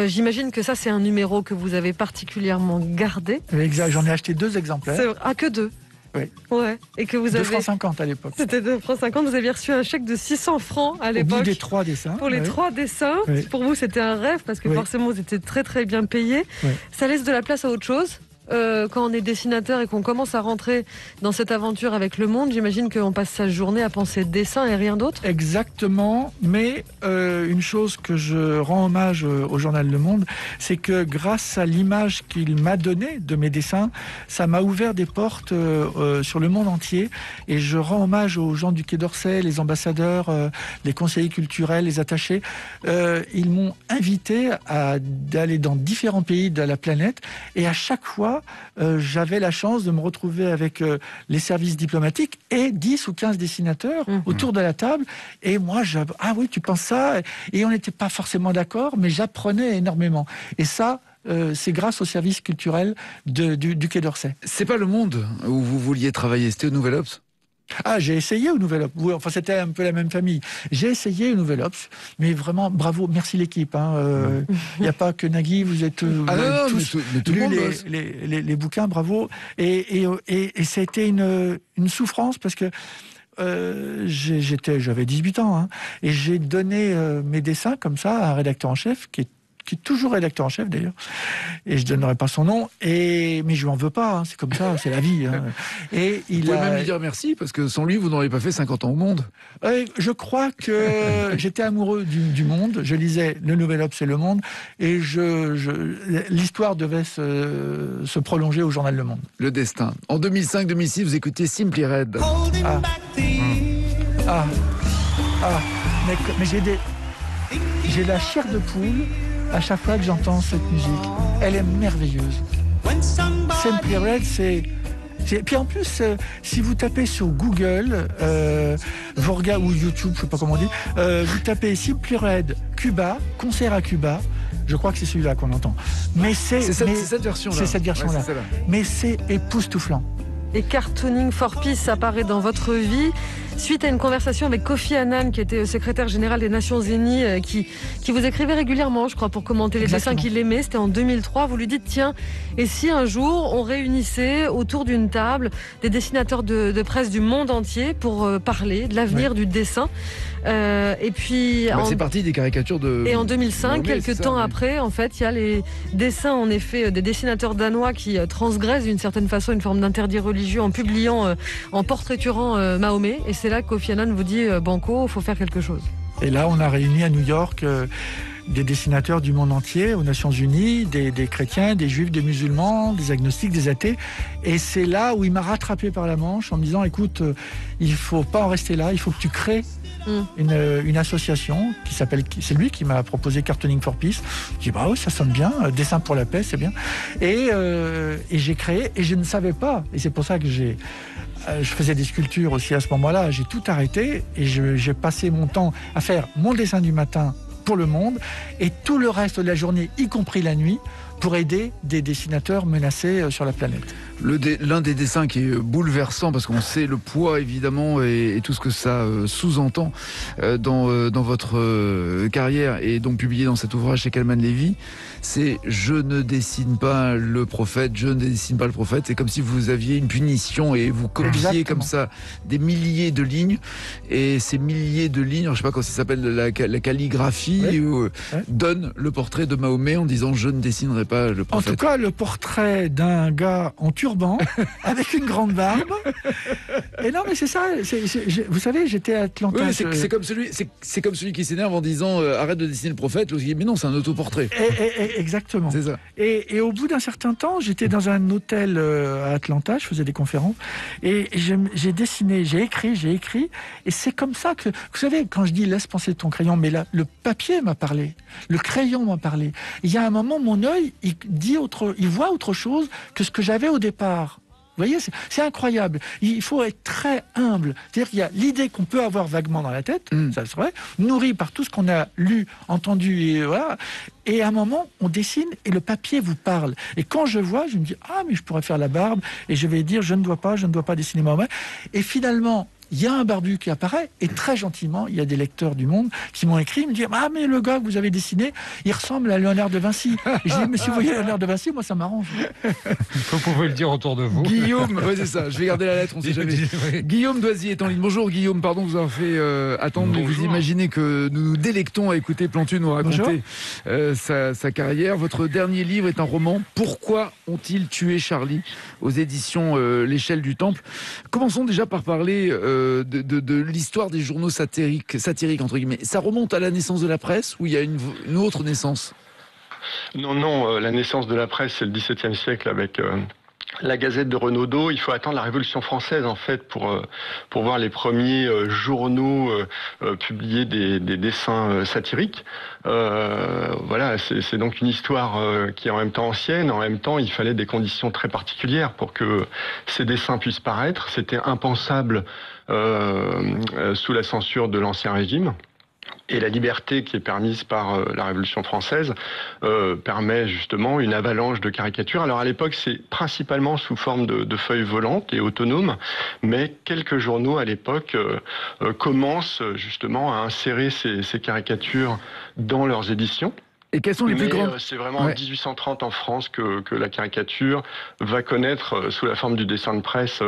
J'imagine que ça, c'est un numéro que vous avez particulièrement gardé. Exact, j'en ai acheté 2 exemplaires. Que 2? Oui. Ouais. Et que vous avez... 2 francs 50 à l'époque. C'était 2 francs 50. Vous aviez reçu un chèque de 600 francs à l'époque. Au bout des 3 dessins. Pour les 3 dessins. Oui. Pour vous, c'était un rêve parce que forcément, vous étiez très très bien payé. Oui. Ça laisse de la place à autre chose. Quand on est dessinateur et qu'on commence à rentrer dans cette aventure avec Le Monde, j'imagine qu'on passe sa journée à penser dessin et rien d'autre. Exactement, mais une chose que je rends hommage au journal Le Monde, c'est que grâce à l'image qu'il m'a donnée de mes dessins, ça m'a ouvert des portes sur le monde entier, et je rends hommage aux gens du Quai d'Orsay, les ambassadeurs, les conseillers culturels, les attachés. Ils m'ont invité à d'aller dans différents pays de la planète, et à chaque fois, j'avais la chance de me retrouver avec les services diplomatiques et 10 ou 15 dessinateurs autour de la table. Et moi, ah oui, tu penses ça? Et on n'était pas forcément d'accord, mais j'apprenais énormément. Et ça, c'est grâce au service culturel du Quai d'Orsay. C'est pas Le Monde où vous vouliez travailler, c'était au Nouvel Obs? Ah, j'ai essayé au Nouvel Obs. Oui, enfin, c'était un peu la même famille. J'ai essayé au Nouvel Obs, mais vraiment, bravo, merci l'équipe. Il n'y a pas que Nagui, vous êtes tous lu les bouquins, bravo. Et ça a été une souffrance parce que j'avais 18 ans, hein, et j'ai donné mes dessins comme ça à un rédacteur en chef qui est toujours rédacteur en chef d'ailleurs, et je donnerai pas son nom, mais je lui en veux pas, hein, c'est comme ça, c'est la vie. Hein. Et vous pouvez même lui dire merci, parce que sans lui, vous n'auriez pas fait 50 ans au Monde. Je crois que j'étais amoureux du Monde, je lisais Le Nouvel Obs et Le Monde, et l'histoire devait se prolonger au journal Le Monde. Le destin. En 2005-2006, vous écoutez Simply Red. Mais j'ai la chair de poule à chaque fois que j'entends cette musique. Elle est merveilleuse. Simply Red, puis en plus, si vous tapez sur Google, ou YouTube, je sais pas comment on dit, vous tapez Simply Red Cuba, concert à Cuba. Je crois que c'est celui-là qu'on entend. Mais c'est cette version-là. C'est cette version-là. Ouais, mais c'est époustouflant. Et Cartooning for Peace apparaît dans votre vie suite à une conversation avec Kofi Annan, qui était secrétaire général des Nations Unies, qui vous écrivait régulièrement, je crois, pour commenter les dessins qu'il aimait. C'était en 2003. Vous lui dites, tiens, et si un jour on réunissait autour d'une table des dessinateurs de presse du monde entier pour parler de l'avenir du dessin. Et puis c'est parti des caricatures de... Et en 2005, quelques temps après, en fait, il y a les dessins, en effet, des dessinateurs danois qui transgressent d'une certaine façon une forme d'interdit religieux en publiant, en portraiturant Mahomet. Et c'est là que Kofi Annan vous dit, Banco, il faut faire quelque chose. Et là, on a réuni à New York des dessinateurs du monde entier, aux Nations Unies, des chrétiens, des juifs, des musulmans, des agnostiques, des athées. Et c'est là où il m'a rattrapé par la manche en me disant, écoute, il faut pas en rester là, il faut que tu crées une association qui s'appelle, c'est lui qui m'a proposé Cartooning for Peace. Je dis, bah oui, ça sonne bien, dessin pour la paix, c'est bien. Et j'ai créé, et je ne savais pas, et c'est pour ça que je faisais des sculptures aussi à ce moment-là, j'ai tout arrêté, et j'ai passé mon temps à faire mon dessin du matin pour Le Monde, et tout le reste de la journée, y compris la nuit, pour aider des dessinateurs menacés sur la planète. L'un des dessins qui est bouleversant, parce qu'on sait le poids évidemment et tout ce que ça sous-entend dans votre carrière, et donc publié dans cet ouvrage chez Calman Levy, c'est « Je ne dessine pas le prophète, je ne dessine pas le prophète ». C'est comme si vous aviez une punition et vous copiez comme ça des milliers de lignes, et ces milliers de lignes, je ne sais pas comment ça s'appelle, la calligraphie, donne le portrait de Mahomet en disant « Je ne dessinerai pas le prophète ». En tout cas, le portrait d'un gars en turban, avec une grande barbe. Et non, mais c'est ça. Vous savez, j'étais à Atlanta. Oui, c'est comme celui qui s'énerve en disant arrête de dessiner le prophète. L'autre dit mais non, c'est un autoportrait. Exactement. C'est ça. Et au bout d'un certain temps, j'étais dans un hôtel à Atlanta, je faisais des conférences, et j'ai dessiné, j'ai écrit, et c'est comme ça que, vous savez, quand je dis laisse penser ton crayon, mais là, le papier m'a parlé, le crayon m'a parlé. Il y a un moment, mon œil, il voit autre chose que ce que j'avais au départ. Vous voyez, c'est incroyable. Il faut être très humble. C'est-à-dire qu'il y a l'idée qu'on peut avoir vaguement dans la tête, ça c'est vrai, nourrie par tout ce qu'on a lu, entendu, et voilà. Et à un moment, on dessine et le papier vous parle. Et quand je vois, je me dis, ah, mais je pourrais faire la barbe, et je vais dire, je ne dois pas dessiner Mahomet. Et finalement, il y a un barbu qui apparaît, et très gentiment, il y a des lecteurs du Monde qui m'ont écrit, me dire, ah, mais le gars que vous avez dessiné, il ressemble à Léonard de Vinci. Et je dis, mais si vous voyez Léonard de Vinci, moi, ça m'arrange. Vous pouvez le dire autour de vous. Guillaume, oui, c'est ça, je vais garder la lettre, on sait jamais. Oui. Guillaume Doisier est en ligne. Bonjour Guillaume, pardon de vous avoir fait attendre, mais vous imaginez que nous nous délectons à écouter Plantu nous raconter sa carrière. Votre dernier livre est un roman, Pourquoi ont-ils tué Charlie, aux éditions L'Échelle du Temple. Commençons déjà par parler de l'histoire des journaux satiriques entre guillemets. Ça remonte à la naissance de la presse ou il y a une autre naissance? Non, la naissance de la presse, c'est le XVIIe siècle avec la Gazette de Renaudot. Il faut attendre la Révolution française en fait pour voir les premiers journaux publier des dessins satiriques. Voilà, c'est donc une histoire qui est en même temps ancienne. En même temps, il fallait des conditions très particulières pour que ces dessins puissent paraître. C'était impensable sous la censure de l'Ancien Régime. Et la liberté qui est permise par la Révolution française permet justement une avalanche de caricatures. Alors à l'époque, c'est principalement sous forme de feuilles volantes et autonomes, mais quelques journaux à l'époque commencent justement à insérer ces caricatures dans leurs éditions. Et quelles sont les plus grandes... C'est vraiment en 1830 en France que la caricature va connaître, sous la forme du dessin de presse,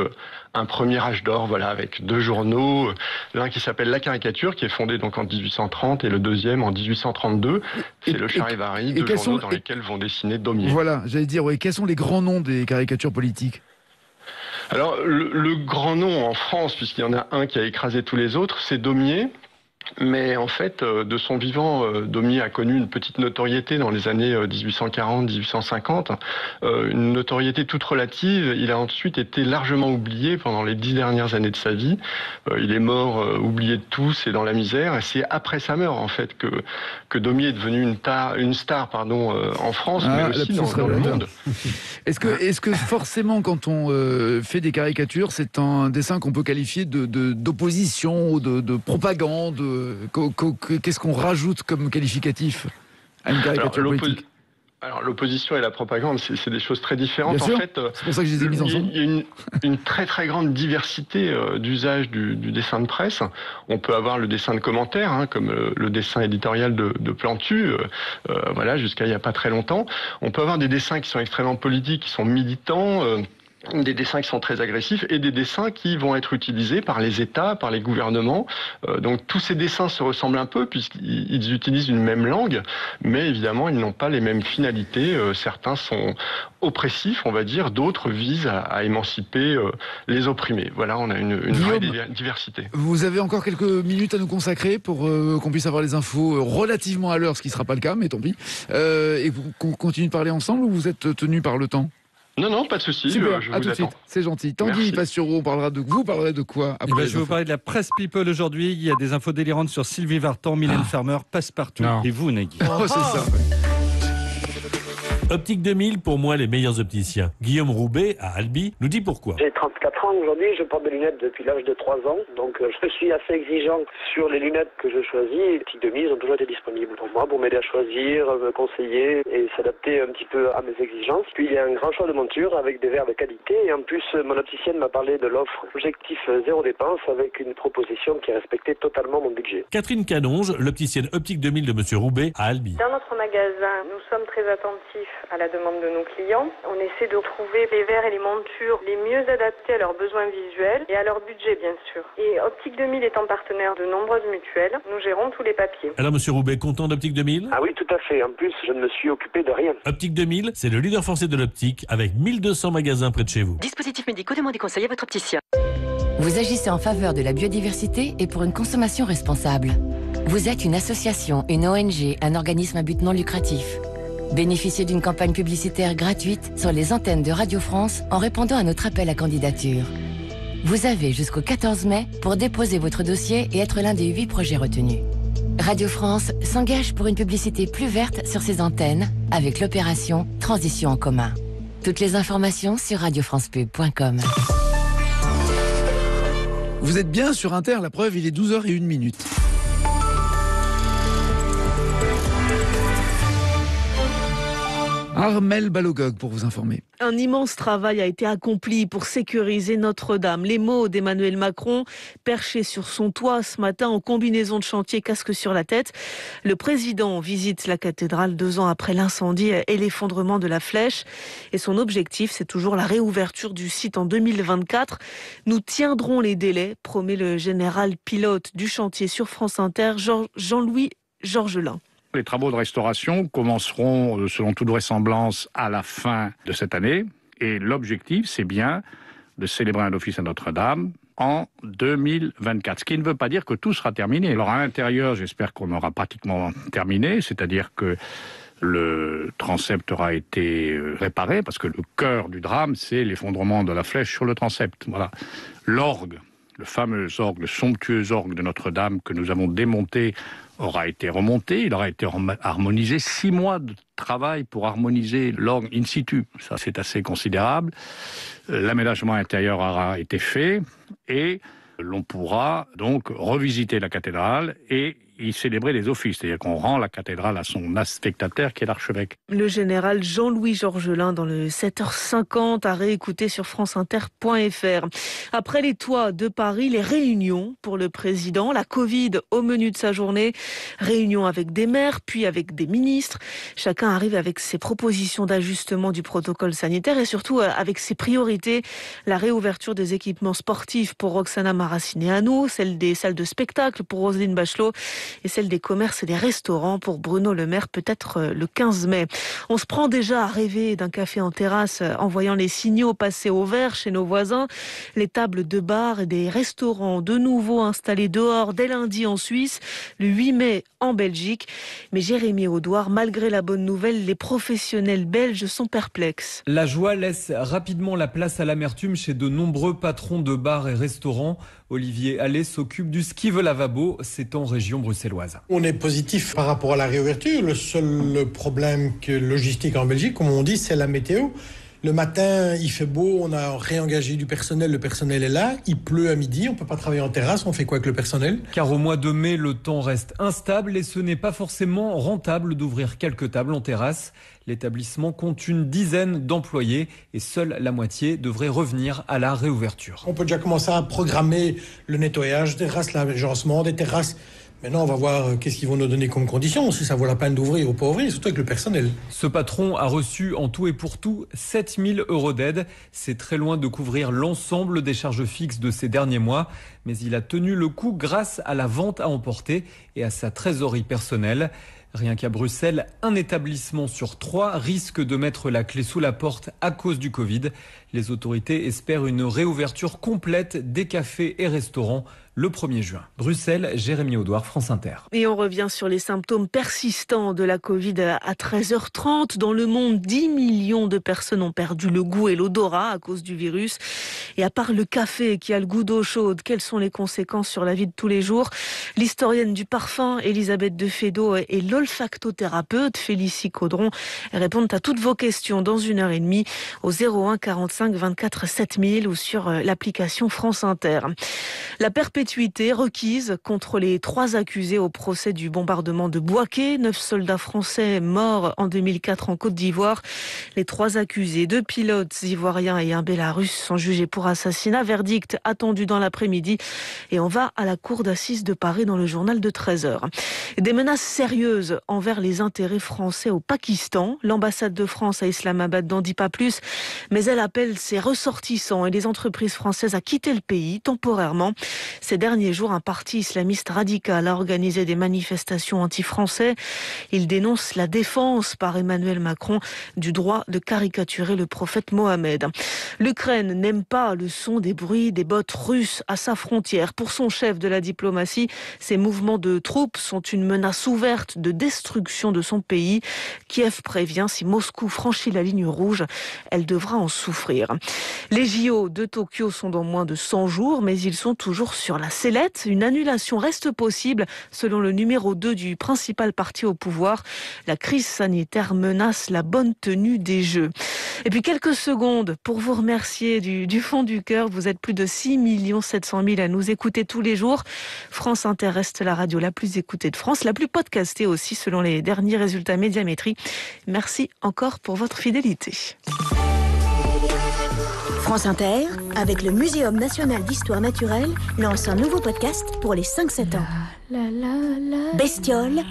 un premier âge d'or, voilà, avec 2 journaux. L'un qui s'appelle La Caricature, qui est fondé donc en 1830, et le deuxième en 1832. C'est le Charivari, 2 journaux dans lesquels vont dessiner Daumier. Voilà, j'allais dire, quels sont les grands noms des caricatures politiques ? Alors, le grand nom en France, puisqu'il y en a un qui a écrasé tous les autres, c'est Daumier. Mais en fait, de son vivant, Daumier a connu une petite notoriété dans les années 1840-1850, une notoriété toute relative. Il a ensuite été largement oublié pendant les 10 dernières années de sa vie. Il est mort oublié de tous et dans la misère. Et c'est après sa mort, en fait, que Daumier est devenu une star en France, mais aussi dans le monde. Est-ce que forcément, quand on fait des caricatures, c'est un dessin qu'on peut qualifier d'opposition ou de propagande? Qu'est-ce qu'on rajoute comme qualificatif à une caricature politique? Alors l'opposition et la propagande, c'est des choses très différentes. Bien sûr, c'est pour ça que je les ai mises ensemble. Il y a une très très grande diversité d'usage du dessin de presse. On peut avoir le dessin de commentaires, comme le dessin éditorial de Plantu, voilà, jusqu'à il n'y a pas très longtemps. On peut avoir des dessins qui sont extrêmement politiques, qui sont militants, des dessins qui sont très agressifs et des dessins qui vont être utilisés par les États, par les gouvernements. Donc tous ces dessins se ressemblent un peu puisqu'ils utilisent une même langue, mais évidemment ils n'ont pas les mêmes finalités. Certains sont oppressifs, on va dire, d'autres visent à émanciper les opprimés. Voilà, on a une vraie diversité. Vous avez encore quelques minutes à nous consacrer pour qu'on puisse avoir les infos relativement à l'heure, ce qui ne sera pas le cas, mais tant pis. Et qu'on continue de parler ensemble ou vous êtes tenu par le temps ? Non, pas de souci. Super, je à vous tout de attends. suite, c'est gentil. Tanguy Pastureau, vous parlerez de quoi après? Je vais vous parler de la presse People aujourd'hui. Il y a des infos délirantes sur Sylvie Vartan, Mylène Farmer, Passepartout et vous, Nagui. Oh, c'est ça. Optique 2000, pour moi, les meilleurs opticiens. Guillaume Roubaix, à Albi, nous dit pourquoi. J'ai 34 ans aujourd'hui, je porte des lunettes depuis l'âge de 3 ans, donc je suis assez exigeant sur les lunettes que je choisis. Optique 2000, ils ont toujours été disponibles pour moi, pour m'aider à choisir, me conseiller et s'adapter un petit peu à mes exigences. Puis il y a un grand choix de montures avec des verres de qualité, et en plus mon opticienne m'a parlé de l'offre Objectif zéro dépense avec une proposition qui respectait totalement mon budget. Catherine Canonge, l'opticienne Optique 2000 de Monsieur Roubaix, à Albi. Dans notre magasin, nous sommes très attentifs à la demande de nos clients. On essaie de trouver les verres et les montures les mieux adaptés à leurs besoins visuels et à leur budget, bien sûr. Et Optique 2000 étant partenaire de nombreuses mutuelles, nous gérons tous les papiers. Alors, Monsieur Roubaix, content d'Optique 2000 ? Ah oui, tout à fait. En plus, je ne me suis occupé de rien. Optique 2000, c'est le leader français de l'optique avec 1200 magasins près de chez vous. Dispositifs médicaux, demandez conseil à votre opticien. Vous agissez en faveur de la biodiversité et pour une consommation responsable. Vous êtes une association, une ONG, un organisme à but non lucratif. Bénéficiez d'une campagne publicitaire gratuite sur les antennes de Radio France en répondant à notre appel à candidature. Vous avez jusqu'au 14 mai pour déposer votre dossier et être l'un des 8 projets retenus. Radio France s'engage pour une publicité plus verte sur ses antennes avec l'opération Transition en commun. Toutes les informations sur radiofrancepub.com. Vous êtes bien sur Inter, la preuve, il est 12h01. Armelle Balogog pour vous informer. Un immense travail a été accompli pour sécuriser Notre-Dame. Les mots d'Emmanuel Macron, perché sur son toit ce matin en combinaison de chantier, casque sur la tête. Le président visite la cathédrale 2 ans après l'incendie et l'effondrement de la flèche. Et son objectif, c'est toujours la réouverture du site en 2024. Nous tiendrons les délais, promet le général pilote du chantier sur France Inter, Jean-Louis Georgelin. Les travaux de restauration commenceront, selon toute vraisemblance, à la fin de cette année. Et l'objectif, c'est bien de célébrer un office à Notre-Dame en 2024. Ce qui ne veut pas dire que tout sera terminé. Alors à l'intérieur, j'espère qu'on aura pratiquement terminé, c'est-à-dire que le transept aura été réparé, parce que le cœur du drame, c'est l'effondrement de la flèche sur le transept. Voilà. L'orgue, le fameux orgue, le somptueux orgue de Notre-Dame que nous avons démonté, aura été remonté, il aura été harmonisé. 6 mois de travail pour harmoniser l'orgue in situ. Ça, c'est assez considérable. L'aménagement intérieur aura été fait et l'on pourra donc revisiter la cathédrale et y célébrer les offices. C'est-à-dire qu'on rend la cathédrale à son spectateur qui est l'archevêque. Le général Jean-Louis Georgelin dans le 7h50 à réécouter sur franceinter.fr. Après les toits de Paris, les réunions pour le président. La Covid au menu de sa journée. Réunion avec des maires, puis avec des ministres. Chacun arrive avec ses propositions d'ajustement du protocole sanitaire et surtout avec ses priorités. La réouverture des équipements sportifs pour Roxana Maracineanu, celle des salles de spectacle pour Roselyne Bachelot et celle des commerces et des restaurants pour Bruno Le Maire, peut-être le 15 mai. On se prend déjà à rêver d'un café en terrasse en voyant les signaux passer au vert chez nos voisins. Les tables de bar et des restaurants de nouveau installés dehors dès lundi en Suisse, le 8 mai en Belgique. Mais Jérémy Audouard, malgré la bonne nouvelle, les professionnels belges sont perplexes. La joie laisse rapidement la place à l'amertume chez de nombreux patrons de bars et restaurants. Olivier Allais s'occupe du Skive Lavabo, c'est en région bruxelloise. On est positif par rapport à la réouverture. Le seul problème logistique en Belgique, comme on dit, c'est la météo. Le matin, il fait beau, on a réengagé du personnel, le personnel est là. Il pleut à midi, on peut pas travailler en terrasse, on fait quoi avec le personnel ? Car au mois de mai, le temps reste instable et ce n'est pas forcément rentable d'ouvrir quelques tables en terrasse. L'établissement compte une dizaine d'employés et seule la moitié devrait revenir à la réouverture. On peut déjà commencer à programmer le nettoyage des terrasses, l'agencement des terrasses. Maintenant, on va voir qu'est-ce qu'ils vont nous donner comme conditions, si ça vaut la peine d'ouvrir ou pas ouvrir, surtout avec le personnel. Ce patron a reçu en tout et pour tout 7 000 € d'aide. C'est très loin de couvrir l'ensemble des charges fixes de ces derniers mois. Mais il a tenu le coup grâce à la vente à emporter et à sa trésorerie personnelle. Rien qu'à Bruxelles, un établissement sur 3 risque de mettre la clé sous la porte à cause du Covid. Les autorités espèrent une réouverture complète des cafés et restaurants le 1er juin. Bruxelles, Jérémy Audouard, France Inter. Et on revient sur les symptômes persistants de la Covid à 13h30. Dans le monde, 10 millions de personnes ont perdu le goût et l'odorat à cause du virus. Et à part le café qui a le goût d'eau chaude, quelles sont les conséquences sur la vie de tous les jours ? L'historienne du parfum, Elisabeth de Fédot, et l'olfactothérapeute, Félicie Caudron, répondent à toutes vos questions dans 1h30 au 01 45 24 7000 ou sur l'application France Inter. La perpétuité requise contre les 3 accusés au procès du bombardement de Bouaké. 9 soldats français morts en 2004 en Côte d'Ivoire. Les 3 accusés, 2 pilotes ivoiriens et un Bélarus, sont jugés pour assassinat. Verdict attendu dans l'après-midi. Et on va à la cour d'assises de Paris dans le journal de 13h. Des menaces sérieuses envers les intérêts français au Pakistan. L'ambassade de France à Islamabad n'en dit pas plus, mais elle appelle ses ressortissants et les entreprises françaises à quitter le pays temporairement. Ces derniers jours, un parti islamiste radical a organisé des manifestations anti-français. Il dénonce la défense par Emmanuel Macron du droit de caricaturer le prophète Mohamed. L'Ukraine n'aime pas le son des bruits des bottes russes à sa frontière. Pour son chef de la diplomatie, ces mouvements de troupes sont une menace ouverte de destruction de son pays. Kiev prévient, si Moscou franchit la ligne rouge, elle devra en souffrir. Les JO de Tokyo sont dans moins de 100 jours, mais ils sont toujours sur la sellette. Une annulation reste possible, selon le numéro 2 du principal parti au pouvoir. La crise sanitaire menace la bonne tenue des Jeux. Et puis quelques secondes pour vous remercier du fond du cœur. Vous êtes plus de 6 700 000 à nous écouter tous les jours. France Inter reste la radio la plus écoutée de France, la plus podcastée aussi selon les derniers résultats Médiamétrie. Merci encore pour votre fidélité. France Inter, avec le Muséum national d'histoire naturelle, lance un nouveau podcast pour les 5-7 ans. Bestioles,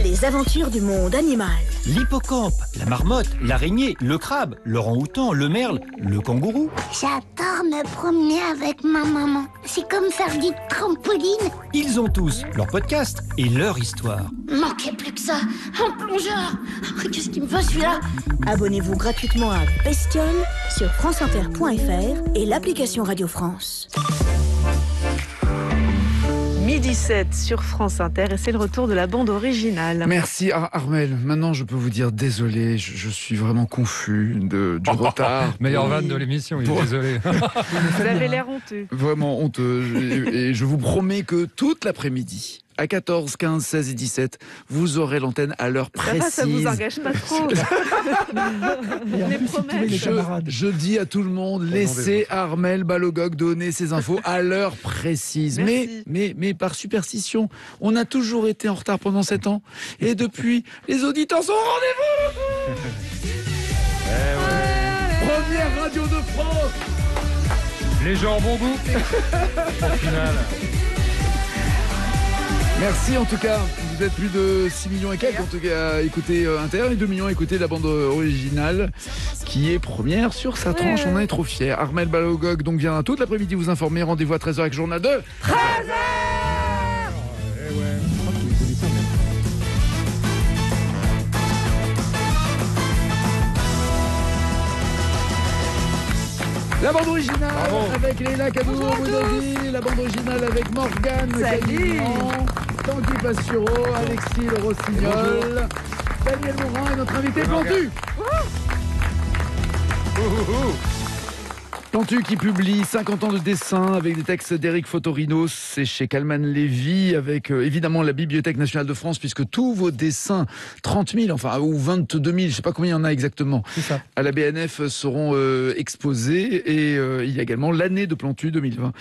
les aventures du monde animal. L'hippocampe, la marmotte, l'araignée, le crabe, l'orang-outan, le merle, le kangourou. J'adore me promener avec ma maman. C'est comme faire du trampoline. Ils ont tous leur podcast et leur histoire. Manquait plus que ça, un plongeur. Qu'est-ce qu'il me veut celui-là? Abonnez-vous gratuitement à Bestioles sur franceinter.fr et l'application Radio France. 12h17 sur France Inter et c'est le retour de la bande originale. Merci Armel. Maintenant je peux vous dire désolé, je suis vraiment confus du retard. Meilleure vanne de l'émission, il est désolé. Vous avez l'air honteux. Vraiment honteux et je vous promets que toute l'après-midi, à 14, 15, 16 et 17. Vous aurez l'antenne à l'heure précise. Ça vous engage pas trop. Je dis à tout le monde, laissez Armelle Balogog donner ses infos à l'heure précise. Mais par superstition, on a toujours été en retard pendant 7 ans. Et depuis, les auditeurs sont au rendez-vous. Première radio de France. Les gens ont bon goût. Au final. Merci en tout cas. Vous êtes plus de 6 millions et quelques en tout cas à écouter Inter et 2 millions à écouter la bande originale qui est première sur sa tranche. On en est trop fiers. Armelle Balogog donc viendra toute l'après-midi vous informer. Rendez-vous à 13h avec Journal 2. 13h. La bande originale avec Léla Kadou-Boudodi, la bande originale avec Morgane Calignan, Tanguy Bastureau, Alexis Le Rossignol, Daniel Morin et notre invité Plantu. Plantu qui publie 50 ans de dessin avec des textes d'Éric Fotorino, c'est chez Calman Lévy avec évidemment la Bibliothèque nationale de France puisque tous vos dessins, 30 000 enfin ou 22 000, je ne sais pas combien il y en a exactement, à la BNF seront exposés et il y a également l'année de Plantu 2020.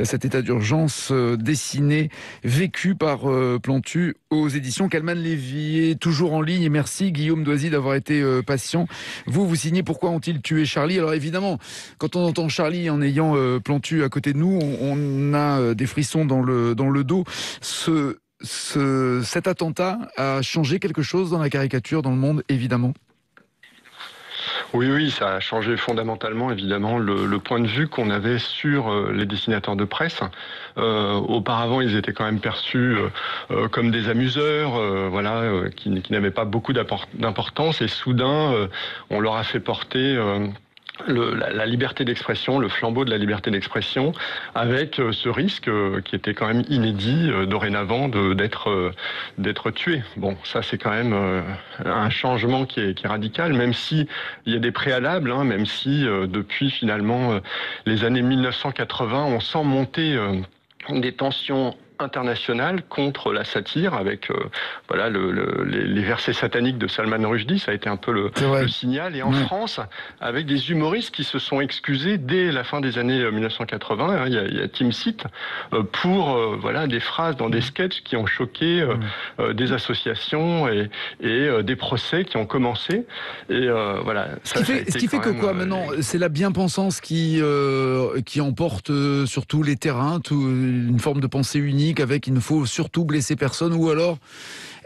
Cet état d'urgence dessiné, vécu par Plantu aux éditions Calman Lévy est toujours en ligne et merci Guillaume Doisy d'avoir été patient. Vous signez Pourquoi ont-ils tué Charlie? Alors évidemment, quand on entend Charlie en ayant Plantu à côté de nous, on a des frissons dans le dos. Cet attentat a changé quelque chose dans la caricature, dans le monde, évidemment. Oui, ça a changé fondamentalement, évidemment, le point de vue qu'on avait sur les dessinateurs de presse. Auparavant, ils étaient quand même perçus comme des amuseurs, qui n'avaient pas beaucoup d'importance. Et soudain, on leur a fait porter la liberté d'expression, le flambeau de la liberté d'expression, avec ce risque qui était quand même inédit dorénavant d'être tué. Bon, ça c'est quand même un changement qui est radical, même si il y a des préalables, même si depuis finalement les années 1980, on sent monter des tensions internationale contre la satire avec les versets sataniques de Salman Rushdie, ça a été un peu le signal, et en France avec des humoristes qui se sont excusés dès la fin des années 1980, il y a Tim Sit pour des phrases dans des sketchs qui ont choqué des associations et des procès qui ont commencé et ce qui fait que quoi maintenant, c'est la bien-pensance qui emporte sur tous les terrains, une forme de pensée unique avec il ne faut surtout blesser personne, ou alors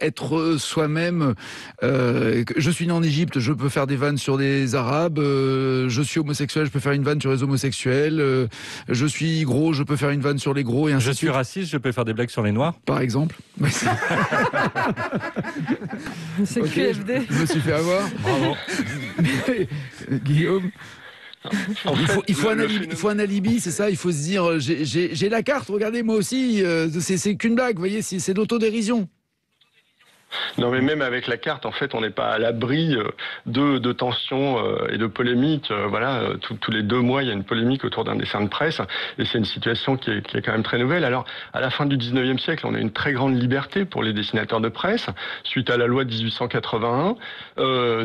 être soi-même. Je suis né en Égypte, je peux faire des vannes sur des Arabes. Je suis homosexuel, je peux faire une vanne sur les homosexuels. Je suis gros, je peux faire une vanne sur les gros. Et ainsi je suis raciste, je peux faire des blagues sur les noirs. Par exemple. C'est QFD. Je me suis fait avoir. Bravo. Guillaume. Il faut un alibi, c'est ça. Il faut se dire, j'ai la carte, regardez, moi aussi, c'est qu'une blague, vous voyez, c'est de l'autodérision. Non, mais même avec la carte, en fait, on n'est pas à l'abri de tensions et de polémiques. Tous les 2 mois, il y a une polémique autour d'un dessin de presse, et c'est une situation qui est quand même très nouvelle. Alors, à la fin du 19e siècle, on a une très grande liberté pour les dessinateurs de presse, suite à la loi de 1881.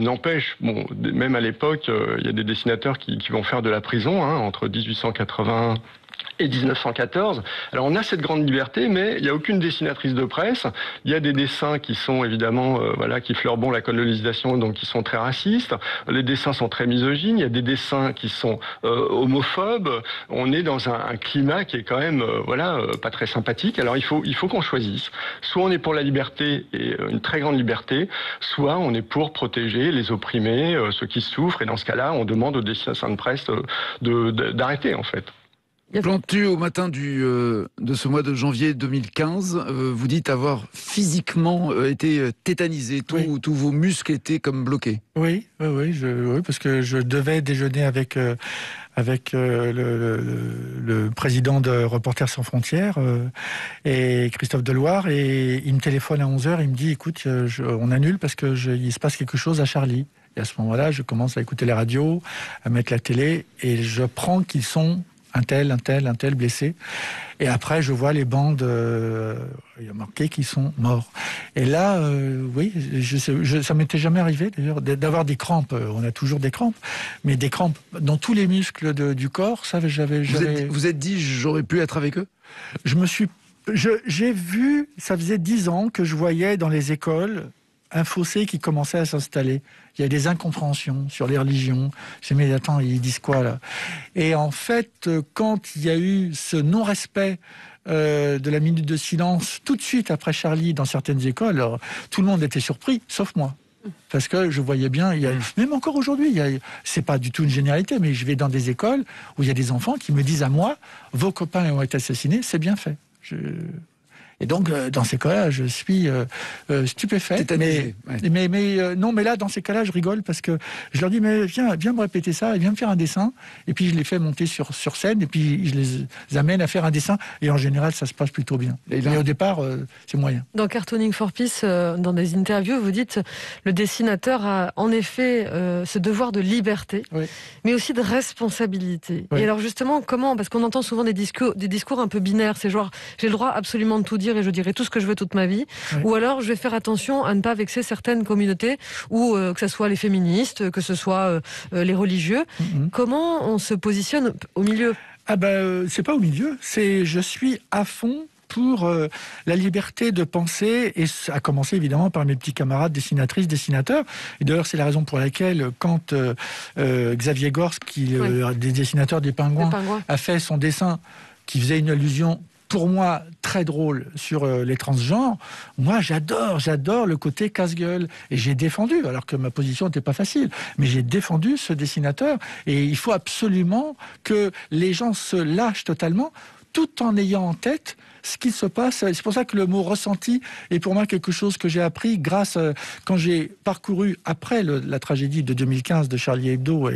N'empêche, même à l'époque, il y a des dessinateurs qui vont faire de la prison, entre 1881 et 1914. Alors on a cette grande liberté, mais il n'y a aucune dessinatrice de presse. Il y a des dessins qui sont évidemment, qui fleurent la colonisation, donc qui sont très racistes. Les dessins sont très misogynes. Il y a des dessins qui sont homophobes. On est dans un climat qui est quand même, pas très sympathique. Alors il faut qu'on choisisse. Soit on est pour la liberté et une très grande liberté, soit on est pour protéger les opprimés, ceux qui souffrent. Et dans ce cas-là, on demande aux dessinateurs de presse d'arrêter en fait. Plantu, au matin de ce mois de janvier 2015, vous dites avoir physiquement été tétanisé, tous vos muscles étaient comme bloqués. Oui, parce que je devais déjeuner avec le président de Reporters sans frontières et Christophe Deloire, et il me téléphone à 11h, il me dit écoute, on annule parce que il se passe quelque chose à Charlie. Et à ce moment-là, je commence à écouter les radios, à mettre la télé, et je prends qu'ils sont un tel blessé. Et après, je vois les bandes, il y a marqué qu'ils sont morts. Et là, oui, ça m'était jamais arrivé d'ailleurs d'avoir des crampes. On a toujours des crampes, mais des crampes dans tous les muscles du corps. Ça, Vous êtes dit, j'aurais pu être avec eux ? J'ai vu, ça faisait 10 ans que je voyais dans les écoles un fossé qui commençait à s'installer. Il y a des incompréhensions sur les religions. Je me dis, mais attends, ils disent quoi là ? Et en fait, quand il y a eu ce non-respect de la minute de silence, tout de suite après Charlie, dans certaines écoles, alors, tout le monde était surpris, sauf moi. Parce que je voyais bien, même encore aujourd'hui, c'est pas du tout une généralité, mais je vais dans des écoles où il y a des enfants qui me disent à moi, vos copains ont été assassinés, c'est bien fait. Et donc, dans ces cas-là, je suis stupéfait. Mais là, dans ces cas-là, je rigole parce que je leur dis, mais viens me répéter ça, et viens me faire un dessin. Et puis, je les fais monter sur scène, et puis je les amène à faire un dessin. Et en général, ça se passe plutôt bien. Mais au départ, c'est moyen. Dans Cartooning for Peace, dans des interviews, vous dites, le dessinateur a en effet ce devoir de liberté, mais aussi de responsabilité. Oui. Et alors justement, comment ? Parce qu'on entend souvent des discours un peu binaires. C'est genre, j'ai le droit absolument de tout dire et je dirai tout ce que je veux toute ma vie, ou alors je vais faire attention à ne pas vexer certaines communautés, ou que ce soit les féministes, que ce soit les religieux. Comment on se positionne au milieu ? C'est pas au milieu, je suis à fond pour la liberté de penser, et à commencer évidemment par mes petits camarades dessinatrices, dessinateurs. Et d'ailleurs, c'est la raison pour laquelle, quand Xavier Gorce, des dessinateurs des Pingouins, a fait son dessin qui faisait une allusion pour moi très drôle sur les transgenres, moi j'adore le côté casse-gueule, et j'ai défendu, alors que ma position n'était pas facile, mais j'ai défendu ce dessinateur, et il faut absolument que les gens se lâchent totalement, tout en ayant en tête ce qui se passe. C'est pour ça que le mot ressenti est pour moi quelque chose que j'ai appris quand j'ai parcouru, après la tragédie de 2015 de Charlie Hebdo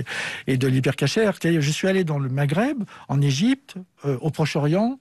et de l'Hypercacher. Je suis allé dans le Maghreb, en Égypte, au Proche-Orient,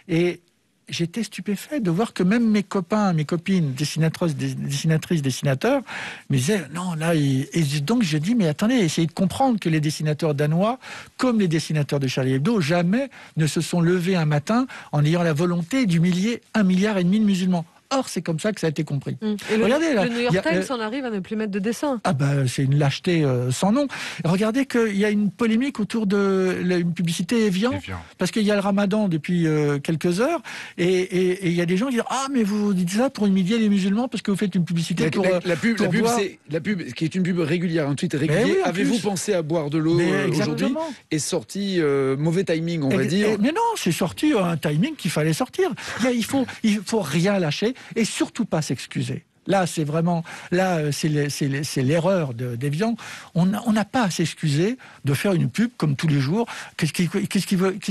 et j'étais stupéfait de voir que même mes copains, mes copines, dessinatrices, dessinateurs, me disaient non, là, et donc je dis, mais attendez, essayez de comprendre que les dessinateurs danois, comme les dessinateurs de Charlie Hebdo, jamais ne se sont levés un matin en ayant la volonté d'humilier 1,5 milliard de musulmans. Or, c'est comme ça que ça a été compris. Et regardez, le New York Times en arrive à ne plus mettre de dessin. C'est une lâcheté sans nom. Regardez qu'il y a une polémique autour de une publicité Evian, parce qu'il y a le Ramadan depuis quelques heures, et il y a des gens qui disent mais vous dites ça pour humilier les musulmans parce que vous faites une publicité pour la pub, qui est une pub régulière, un tweet régulier. Avez-vous pensé à boire de l'eau aujourd'hui ? Est sorti mauvais timing, on va dire. Mais non, c'est sorti un timing qu'il fallait sortir. Il faut rien lâcher. Et surtout pas s'excuser. Là, c'est vraiment, c'est l'erreur d'Evian. On n'a pas à s'excuser de faire une pub comme tous les jours. Qu'est-ce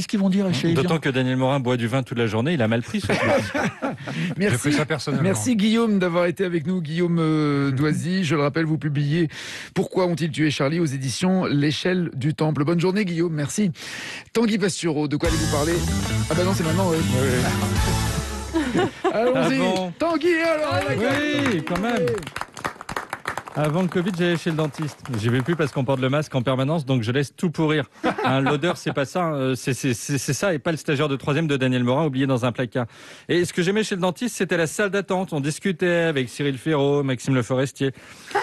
qu'ils vont dire chez Evian ? D'autant que Daniel Morin boit du vin toute la journée, il a mal pris ce truc. Merci. J'ai pris ça personnellement. Merci Guillaume d'avoir été avec nous. Guillaume Doisy, je le rappelle, vous publiez Pourquoi ont-ils tué Charlie aux éditions L'Échelle du Temple. Bonne journée Guillaume, merci. Tanguy Pastureau, de quoi allez-vous parler ? Non, c'est maintenant, oui. Allons-y. Tanguy, alors. Oui, quand même. Avant le Covid, j'allais chez le dentiste. J'y vais plus parce qu'on porte le masque en permanence, donc je laisse tout pourrir. L'odeur, c'est pas ça. C'est ça, et pas le stagiaire de 3e de Daniel Morin oublié dans un placard. Et ce que j'aimais chez le dentiste, c'était la salle d'attente. On discutait avec Cyril Ferraud, Maxime Le Forestier.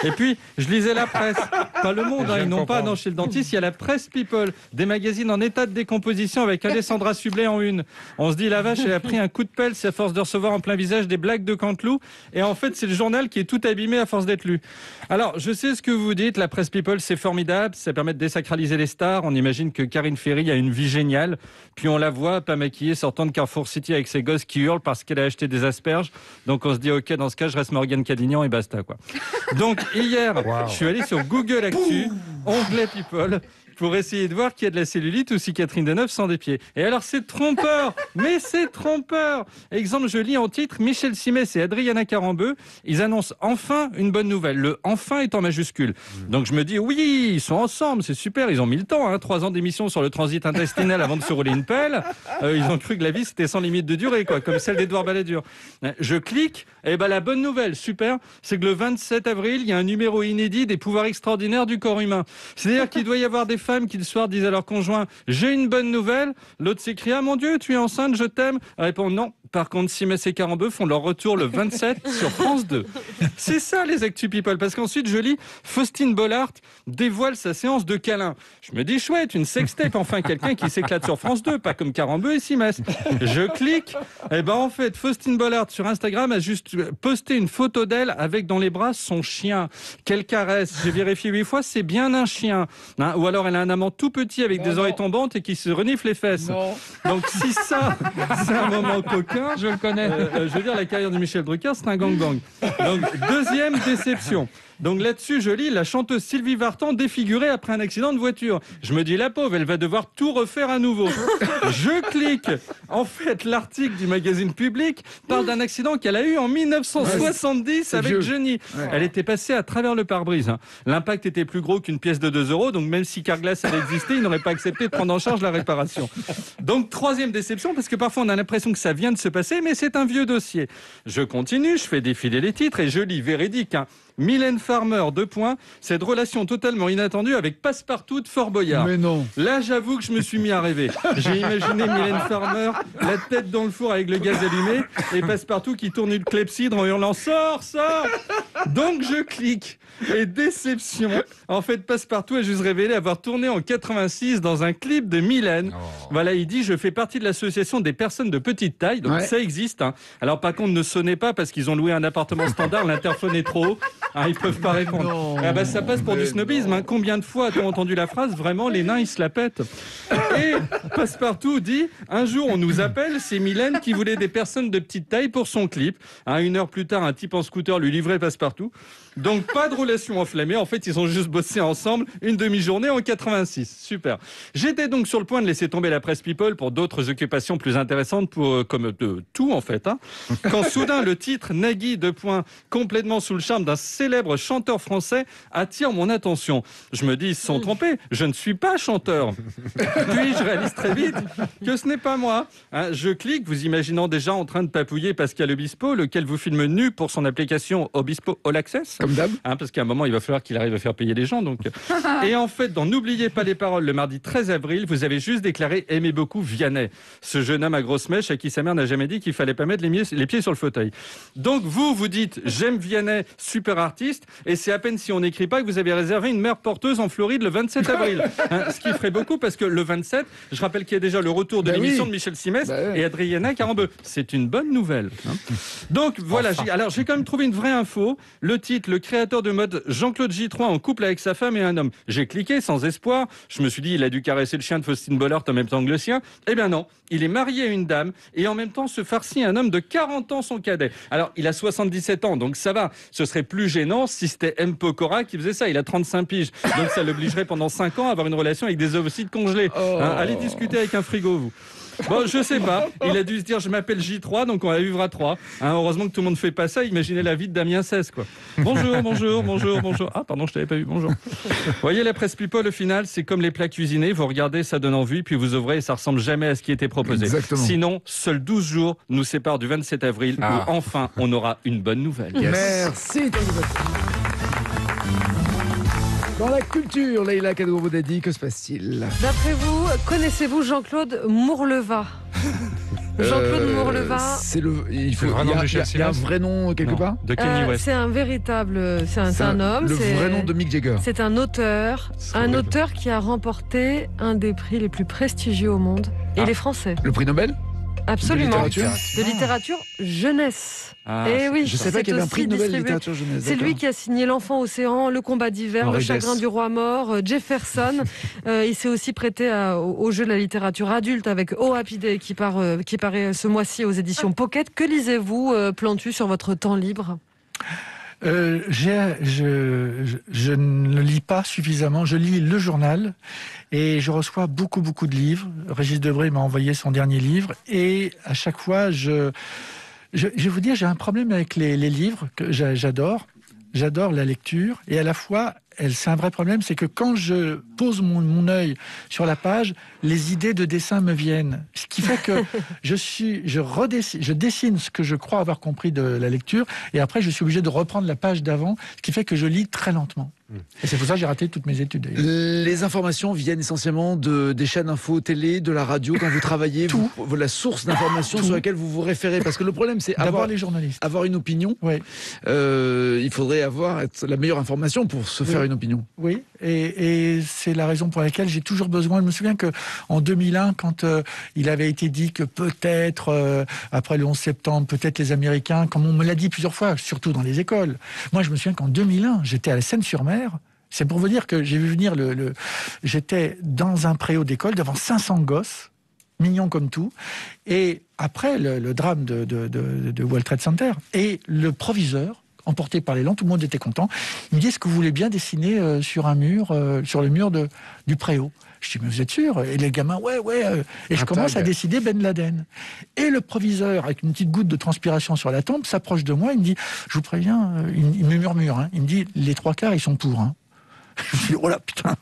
Et puis, je lisais la presse. Pas Le Monde, ils n'ont pas. Non, chez le dentiste, il y a la Presse People. Des magazines en état de décomposition avec Alessandra Sublet en une. On se dit, la vache, elle a pris un coup de pelle, c'est à force de recevoir en plein visage des blagues de Canteloup. Et en fait, c'est le journal qui est tout abîmé à force d'être lu. Alors, je sais ce que vous dites, la Presse People, c'est formidable, ça permet de désacraliser les stars. On imagine que Karine Ferry a une vie géniale, puis on la voit pas maquillée sortant de Carrefour City avec ses gosses qui hurlent parce qu'elle a acheté des asperges. Donc on se dit, ok, dans ce cas, je reste Morgane Cadignan et basta, quoi. Donc hier, je suis allé sur Google Actu, onglet People, pour essayer de voir qui a de la cellulite ou si Catherine Deneuve sent des pieds. Et alors c'est trompeur, mais c'est trompeur. Exemple, je lis en titre, Michel Simès et Adriana Carambeu, ils annoncent enfin une bonne nouvelle. Le « enfin » est en majuscule. Donc je me dis, oui, ils sont ensemble, c'est super, ils ont mis le temps, 3 ans d'émission sur le transit intestinal avant de se rouler une pelle. Ils ont cru que la vie c'était sans limite de durée, quoi, comme celle d'Édouard Balladur. Je clique, et la bonne nouvelle, super, c'est que le 27 avril, il y a un numéro inédit des pouvoirs extraordinaires du corps humain. C'est-à-dire qu'il doit y avoir des femmes femmes qui le soir disent à leur conjoint « J'ai une bonne nouvelle », l'autre s'écrie « Ah mon Dieu, tu es enceinte, je t'aime ». Elle répond « Non ». Par contre, Simès et Carambeu font leur retour le 27 sur France 2. C'est ça les Actu People, parce qu'ensuite je lis Faustine Bollard dévoile sa séance de câlin. Je me dis chouette, une sextape, enfin quelqu'un qui s'éclate sur France 2, pas comme Carambeu et Simès. Je clique, et ben en fait Faustine Bollard sur Instagram a juste posté une photo d'elle avec dans les bras son chien. Quelle caresse, j'ai vérifié 8 fois, c'est bien un chien. Hein, ou alors elle a un amant tout petit avec des oreilles tombantes et qui se renifle les fesses. Non. Donc si ça, c'est un moment coquin, je le connais. Je veux dire, la carrière de Michel Drucker, c'est un gangbang. Donc, deuxième déception. Donc là-dessus, je lis la chanteuse Sylvie Vartan défigurée après un accident de voiture. Je me dis, la pauvre, elle va devoir tout refaire à nouveau. Je clique. En fait, l'article du magazine Public parle d'un accident qu'elle a eu en 1970 avec Jenny. Ouais. Elle était passée à travers le pare-brise. L'impact était plus gros qu'une pièce de 2 €, donc même si Carglass avait existé, il n'aurait pas accepté de prendre en charge la réparation. Donc, troisième déception, parce que parfois on a l'impression que ça vient de se passer, mais c'est un vieux dossier. Je continue, je fais défiler les titres et je lis véridique. Mylène Farmer, 2 points, cette relation totalement inattendue avec Passepartout de Fort Boyard. Mais non. Là, j'avoue que je me suis mis à rêver. J'ai imaginé Mylène Farmer, la tête dans le four avec le gaz allumé, et Passepartout qui tourne une clepsydre en hurlant « Sors, sors !» Donc je clique. Et déception. En fait, Passepartout a juste révélé avoir tourné en 86 dans un clip de Mylène. Oh. Voilà, il dit « Je fais partie de l'association des personnes de petite taille ». Donc ça existe. Hein. Alors par contre, ne sonnez pas parce qu'ils ont loué un appartement standard, l'interphone est trop haut. Hein, ils peuvent pas répondre. Ah bah, ça passe pour du snobisme. Hein. Combien de fois a-t-on entendu la phrase « Vraiment, les nains, ils se la pètent ». Et Passepartout dit « Un jour, on nous appelle, c'est Mylène qui voulait des personnes de petite taille pour son clip. Hein, 1 heure plus tard, un type en scooter lui livrait Passepartout. Donc pas de relation enflammée. En fait, ils ont juste bossé ensemble une demi-journée en 86. Super. J'étais donc sur le point de laisser tomber la presse People pour d'autres occupations plus intéressantes, comme tout en fait. Hein. Quand soudain, le titre « Nagui, 2 points, complètement sous le charme d'un célèbre chanteur français » attire mon attention. Je me dis, ils se sont trompés. Je ne suis pas chanteur. Puis, je réalise très vite que ce n'est pas moi. Hein, je clique, vous imaginant déjà en train de papouiller Pascal Obispo, lequel vous filme nu pour son application Obispo All Access. Comme d'hab. Hein, parce qu'à un moment, il va falloir qu'il arrive à faire payer les gens. Donc. Et en fait, dans N'oubliez pas les paroles, le mardi 13 avril, vous avez juste déclaré « Aimez beaucoup Vianney », ce jeune homme à grosse mèche à qui sa mère n'a jamais dit qu'il fallait pas mettre les pieds sur le fauteuil. Donc vous dites « J'aime Vianney, super artiste », et c'est à peine si on n'écrit pas que vous avez réservé une mère porteuse en Floride le 27 avril. Hein, ce qui ferait beaucoup parce que le 27, je rappelle qu'il y a déjà le retour de l'émission de Michel Simès et Adriana Carambeu. C'est une bonne nouvelle. Hein. Donc voilà, j'ai quand même trouvé une vraie info. Le titre, le créateur de mode Jean-Claude J3 en couple avec sa femme et un homme. J'ai cliqué sans espoir. Je me suis dit, il a dû caresser le chien de Faustine Bollard en même temps que le sien. Eh bien non, il est marié à une dame et en même temps se farcit un homme de 40 ans, son cadet. Alors, il a 77 ans, donc ça va. Ce serait plus gênant si c'était M. Pokora qui faisait ça. Il a 35 piges. Donc ça l'obligerait pendant 5 ans à avoir une relation avec des ovocytes congelés. Hein, allez discuter avec un frigo, vous. Bon, je sais pas. Il a dû se dire, je m'appelle J3, donc on va vivre à 3. Hein, heureusement que tout le monde fait pas ça. Imaginez la vie de Damien XVI, quoi. Bonjour, bonjour, bonjour, bonjour. Ah, pardon, je t'avais pas vu. Bonjour. Vous voyez, la presse People, au final, c'est comme les plats cuisinés. Vous regardez, ça donne envie, puis vous ouvrez et ça ressemble jamais à ce qui était proposé. Exactement. Sinon, seuls 12 jours nous séparent du 27 avril où enfin on aura une bonne nouvelle. Yes. Merci. Dans la culture, Leïla Kadrovo-Dadi, que se passe-t-il? D'après vous, connaissez-vous Jean-Claude Mourleva? Jean-Claude Mourleva. Il y a un vrai nom quelque part de Kanye West. C'est un véritable. C'est un homme. Le vrai nom de Mick Jagger. C'est un auteur. Auteur qui a remporté un des prix les plus prestigieux au monde. Et il est français. Le prix Nobel? Absolument. De littérature jeunesse. Et oui, je ne sais pas qu'il y avait un prix Nobel de littérature jeunesse. C'est lui qui a signé L'Enfant Océan, Le Combat d'hiver, Le Chagrin du Roi mort, Jefferson. Il s'est aussi prêté au jeu de la littérature adulte avec Oh Happy Day qui paraît ce mois-ci aux éditions Pocket. Que lisez-vous, Plantu, sur votre temps libre? Je ne lis pas suffisamment. Je lis le journal et je reçois beaucoup de livres. Régis Debray m'a envoyé son dernier livre et à chaque fois, je vais vous dire, j'ai un problème avec les livres que j'adore. J'adore la lecture et à la fois, c'est un vrai problème, c'est que quand je pose mon œil sur la page, les idées de dessin me viennent. Ce qui fait que je dessine ce que je crois avoir compris de la lecture, et après je suis obligé de reprendre la page d'avant, ce qui fait que je lis très lentement. Et c'est pour ça que j'ai raté toutes mes études. D'ailleurs. Les informations viennent essentiellement des chaînes info, télé, de la radio. Quand vous travaillez, la source d'informations sur laquelle vous vous référez. Parce que le problème, c'est d'abord les journalistes. Avoir une opinion. Oui. Il faudrait avoir la meilleure information pour se faire une opinion. Oui, et c'est la raison pour laquelle j'ai toujours besoin. Je me souviens qu'en 2001, quand il avait été dit que peut-être, après le 11 septembre, peut-être les Américains, comme on me l'a dit plusieurs fois, surtout dans les écoles. Moi, je me souviens qu'en 2001, j'étais à la Seine-sur-Mer. C'est pour vous dire que j'ai vu venir j'étais dans un préau d'école devant 500 gosses, mignons comme tout, et après le drame de World Trade Center, et le proviseur, emporté par l'élan, tout le monde était content, il me dit, est-ce que vous voulez bien dessiner sur un mur, sur le mur du préau? Je dis, mais vous êtes sûr? Et les gamins, ouais. Et je commence à dessiner Ben Laden. Et le proviseur, avec une petite goutte de transpiration sur la tempe, s'approche de moi, il me dit, je vous préviens, il me murmure, il me dit, les 3/4, ils sont pour. Je me dis, oh là, putain.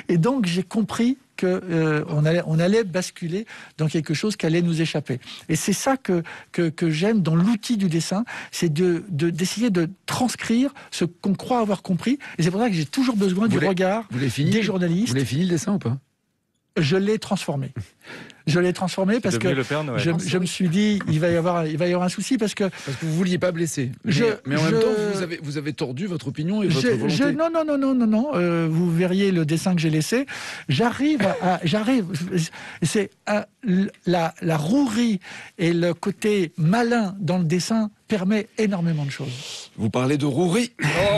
Et donc, j'ai compris qu'on allait basculer dans quelque chose qui allait nous échapper. Et c'est ça que j'aime dans l'outil du dessin, c'est d'essayer de transcrire ce qu'on croit avoir compris. Et c'est pour ça que j'ai toujours besoin du regard des journalistes. Vous l'avez fini le dessin ou pas? Je l'ai transformé. Parce que je me suis dit, il va y avoir un souci parce que vous vouliez pas blesser. Mais en même temps, vous avez tordu votre opinion et votre volonté. Non. Vous verriez le dessin que j'ai laissé. J'arrive. C'est la rouerie et le côté malin dans le dessin permet énormément de choses. Vous parlez de rouerie.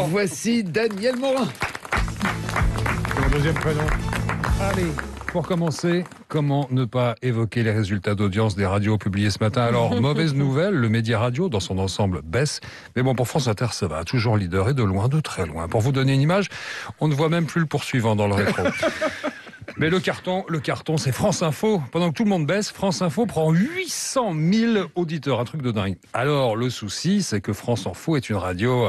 Voici Daniel Morin. Mon deuxième prénom. Allez. Pour commencer, comment ne pas évoquer les résultats d'audience des radios publiés ce matin? Alors, mauvaise nouvelle, le média radio dans son ensemble baisse. Mais bon, pour France Inter, ça va. Toujours leader et de loin, de très loin. Pour vous donner une image, on ne voit même plus le poursuivant dans le rétro. Mais le carton, c'est France Info. Pendant que tout le monde baisse, France Info prend 800 000 auditeurs. Un truc de dingue. Alors, le souci, c'est que France Info est une radio...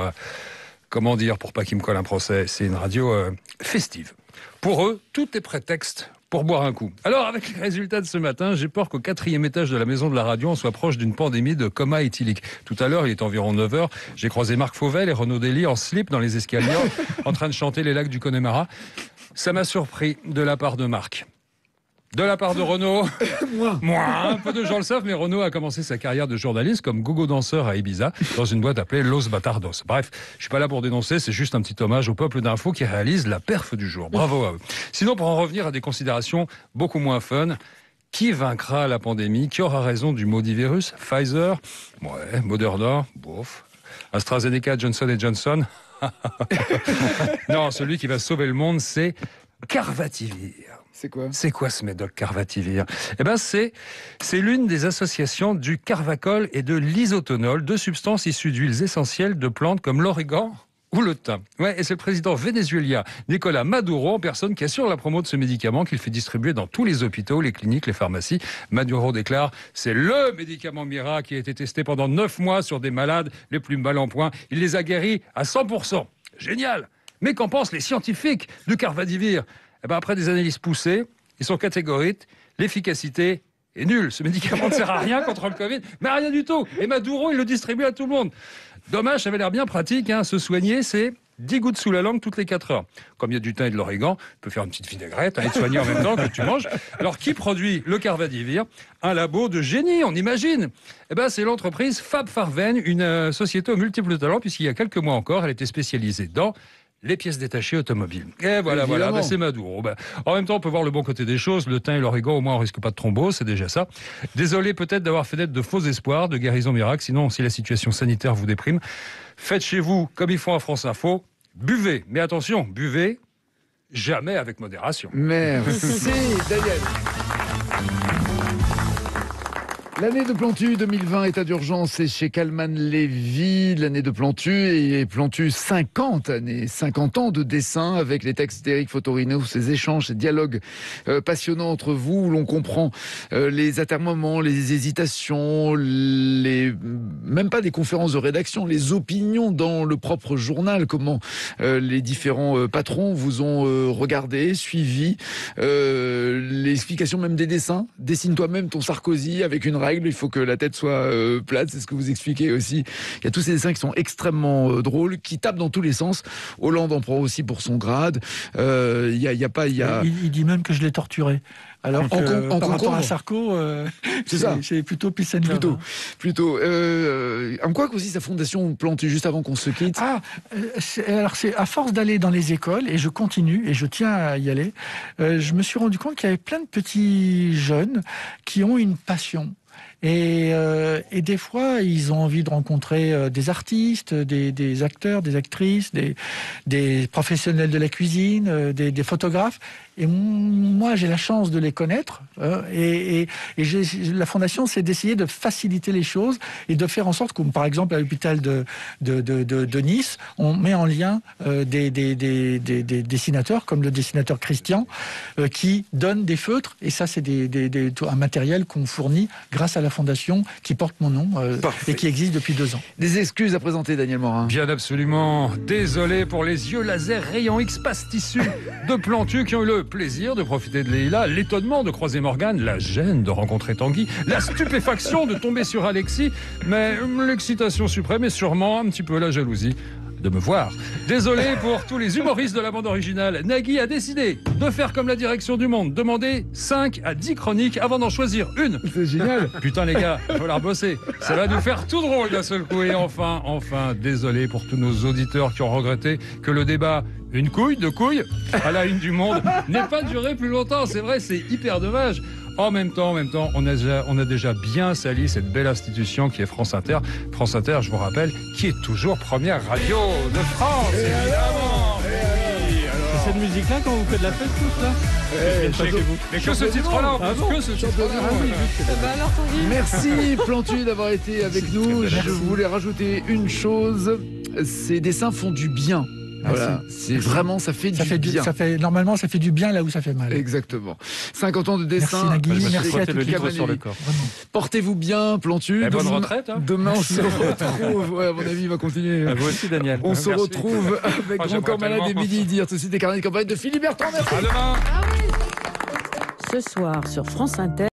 comment dire, pour pas qu'il me colle un procès? C'est une radio festive. Pour eux, tout est prétexte pour boire un coup. Alors, avec les résultats de ce matin, j'ai peur qu'au 4e étage de la maison de la radio, on soit proche d'une pandémie de coma éthylique. Tout à l'heure, il est environ 9h, j'ai croisé Marc Fauvel et Renaud Dely en slip dans les escaliers, en train de chanter les lacs du Connemara. Ça m'a surpris de la part de Marc. De la part de Renaud, moi, un peu de gens le savent, mais Renaud a commencé sa carrière de journaliste comme gogo danseur à Ibiza, dans une boîte appelée Los Batardos. Bref, je suis pas là pour dénoncer, c'est juste un petit hommage au peuple d'info qui réalise la perf du jour. Bravo à eux. Sinon, pour en revenir à des considérations beaucoup moins fun, qui vaincra la pandémie? Qui aura raison du maudit virus? Pfizer? Ouais. Moderna? Bof. AstraZeneca, Johnson & Johnson? Non, celui qui va sauver le monde, c'est Carvativir. C'est quoi ce médoc Carvativir? Eh ben, c'est l'une des associations du carvacol et de l'isotonol, deux substances issues d'huiles essentielles de plantes comme l'origan ou le thym. Ouais, et c'est le président vénézuélien Nicolas Maduro en personne qui assure la promo de ce médicament qu'il fait distribuer dans tous les hôpitaux, les cliniques, les pharmacies. Maduro déclare, c'est le médicament miracle qui a été testé pendant 9 mois sur des malades les plus mal en point. Il les a guéris à 100%. Génial! Mais qu'en pensent les scientifiques du Carvativir? Eh ben après des analyses poussées, ils sont catégoriques, l'efficacité est nulle. Ce médicament ne sert à rien contre le Covid, mais à rien du tout. Et Maduro, il le distribue à tout le monde. Dommage, ça avait l'air bien pratique. Se soigner, c'est 10 gouttes sous la langue toutes les 4 heures. Comme il y a du thym et de l'origan, tu peux faire une petite vinaigrette et te soigner en même temps que tu manges. Alors, qui produit le Carvativir? Un labo de génie, on imagine. Eh ben, c'est l'entreprise Fab Farven, une société aux multiples talents, puisqu'il y a quelques mois encore, elle était spécialisée dans les pièces détachées automobiles. Et voilà, ben, c'est Maduro. Ben, en même temps, on peut voir le bon côté des choses. Le thym et l'origan, au moins, on risque pas de thrombose, c'est déjà ça. Désolé peut-être d'avoir fait naître de faux espoirs de guérison miracle. Sinon, si la situation sanitaire vous déprime, faites chez vous comme ils font à France Info. Buvez. Mais attention, buvez jamais avec modération. Merci, Daniel. L'année de Plantu 2020, état d'urgence, c'est chez Calman Lévy. L'année de Plantu et Plantu 50 années, 50 ans de dessin avec les textes d'Éric Fotorino, ces échanges, ces dialogues passionnants entre vous, où l'on comprend les atermoiements, les hésitations, même pas des conférences de rédaction, les opinions dans le propre journal, comment les différents patrons vous ont regardé, suivi, l'explication même des dessins. Dessine toi-même ton Sarkozy avec une règle, il faut que la tête soit plate, c'est ce que vous expliquez aussi. Il y a tous ces dessins qui sont extrêmement drôles, qui tapent dans tous les sens. Hollande en prend aussi pour son grade. Il dit même que je l'ai torturé. Alors par rapport à Sarko, c'est plutôt peace and love. Plutôt. En quoi consiste la fondation Plantu, juste avant qu'on se quitte? Alors c'est à force d'aller dans les écoles, et je continue, et je tiens à y aller, je me suis rendu compte qu'il y avait plein de petits jeunes qui ont une passion. Et des fois, ils ont envie de rencontrer des artistes, des acteurs, des actrices, des professionnels de la cuisine, des photographes. Et moi, j'ai la chance de les connaître. Et la fondation, c'est d'essayer de faciliter les choses et de faire en sorte, comme par exemple à l'hôpital de Nice, on met en lien des dessinateurs, comme le dessinateur Christian, qui donne des feutres. Et ça, c'est un matériel qu'on fournit grâce à la fondation qui porte mon nom et qui existe depuis 2 ans. Des excuses à présenter, Daniel Morin. Bien absolument. Désolé pour les yeux laser rayons X passe tissu de Plantu qui ont eu le plaisir de profiter de Leïla, l'étonnement de croiser Morgane, la gêne de rencontrer Tanguy, la stupéfaction de tomber sur Alexis, mais l'excitation suprême est sûrement un petit peu la jalousie de me voir. Désolé pour tous les humoristes de la bande originale. Nagui a décidé de faire comme la direction du Monde, demander 5 à 10 chroniques avant d'en choisir une. C'est génial. Putain les gars, il va falloir bosser. Ça va nous faire tout drôle d'un seul coup. Et enfin, désolé pour tous nos auditeurs qui ont regretté que le débat une couille, 2 couilles, à la une du Monde, n'ait pas duré plus longtemps. C'est vrai, c'est hyper dommage. En même temps, on a déjà bien sali cette belle institution qui est France Inter. France Inter, je vous rappelle, qui est toujours première radio de France, évidemment. C'est cette musique-là quand vous faites de la fête, tous là Mais que ce titre-là, que ce titre-là. Merci Plantu d'avoir été avec nous. Je voulais rajouter une chose, ces dessins font du bien. Voilà, c'est vraiment, ça fait du bien. Normalement, ça fait du bien là où ça fait mal. Exactement. 50 ans de dessin. Merci Nagui, merci à tous. le livre sur le corps. Portez-vous bien, Plantu. Bonne retraite. Hein. Demain, on se retrouve. Ouais, à mon avis, il va continuer. À vous aussi, Daniel. On se retrouve avec Grand Corps Malade et Midi Dire. Tout de suite, des carnets de campagne de Philippe Bertrand. Merci. À demain. Ce soir sur France Inter.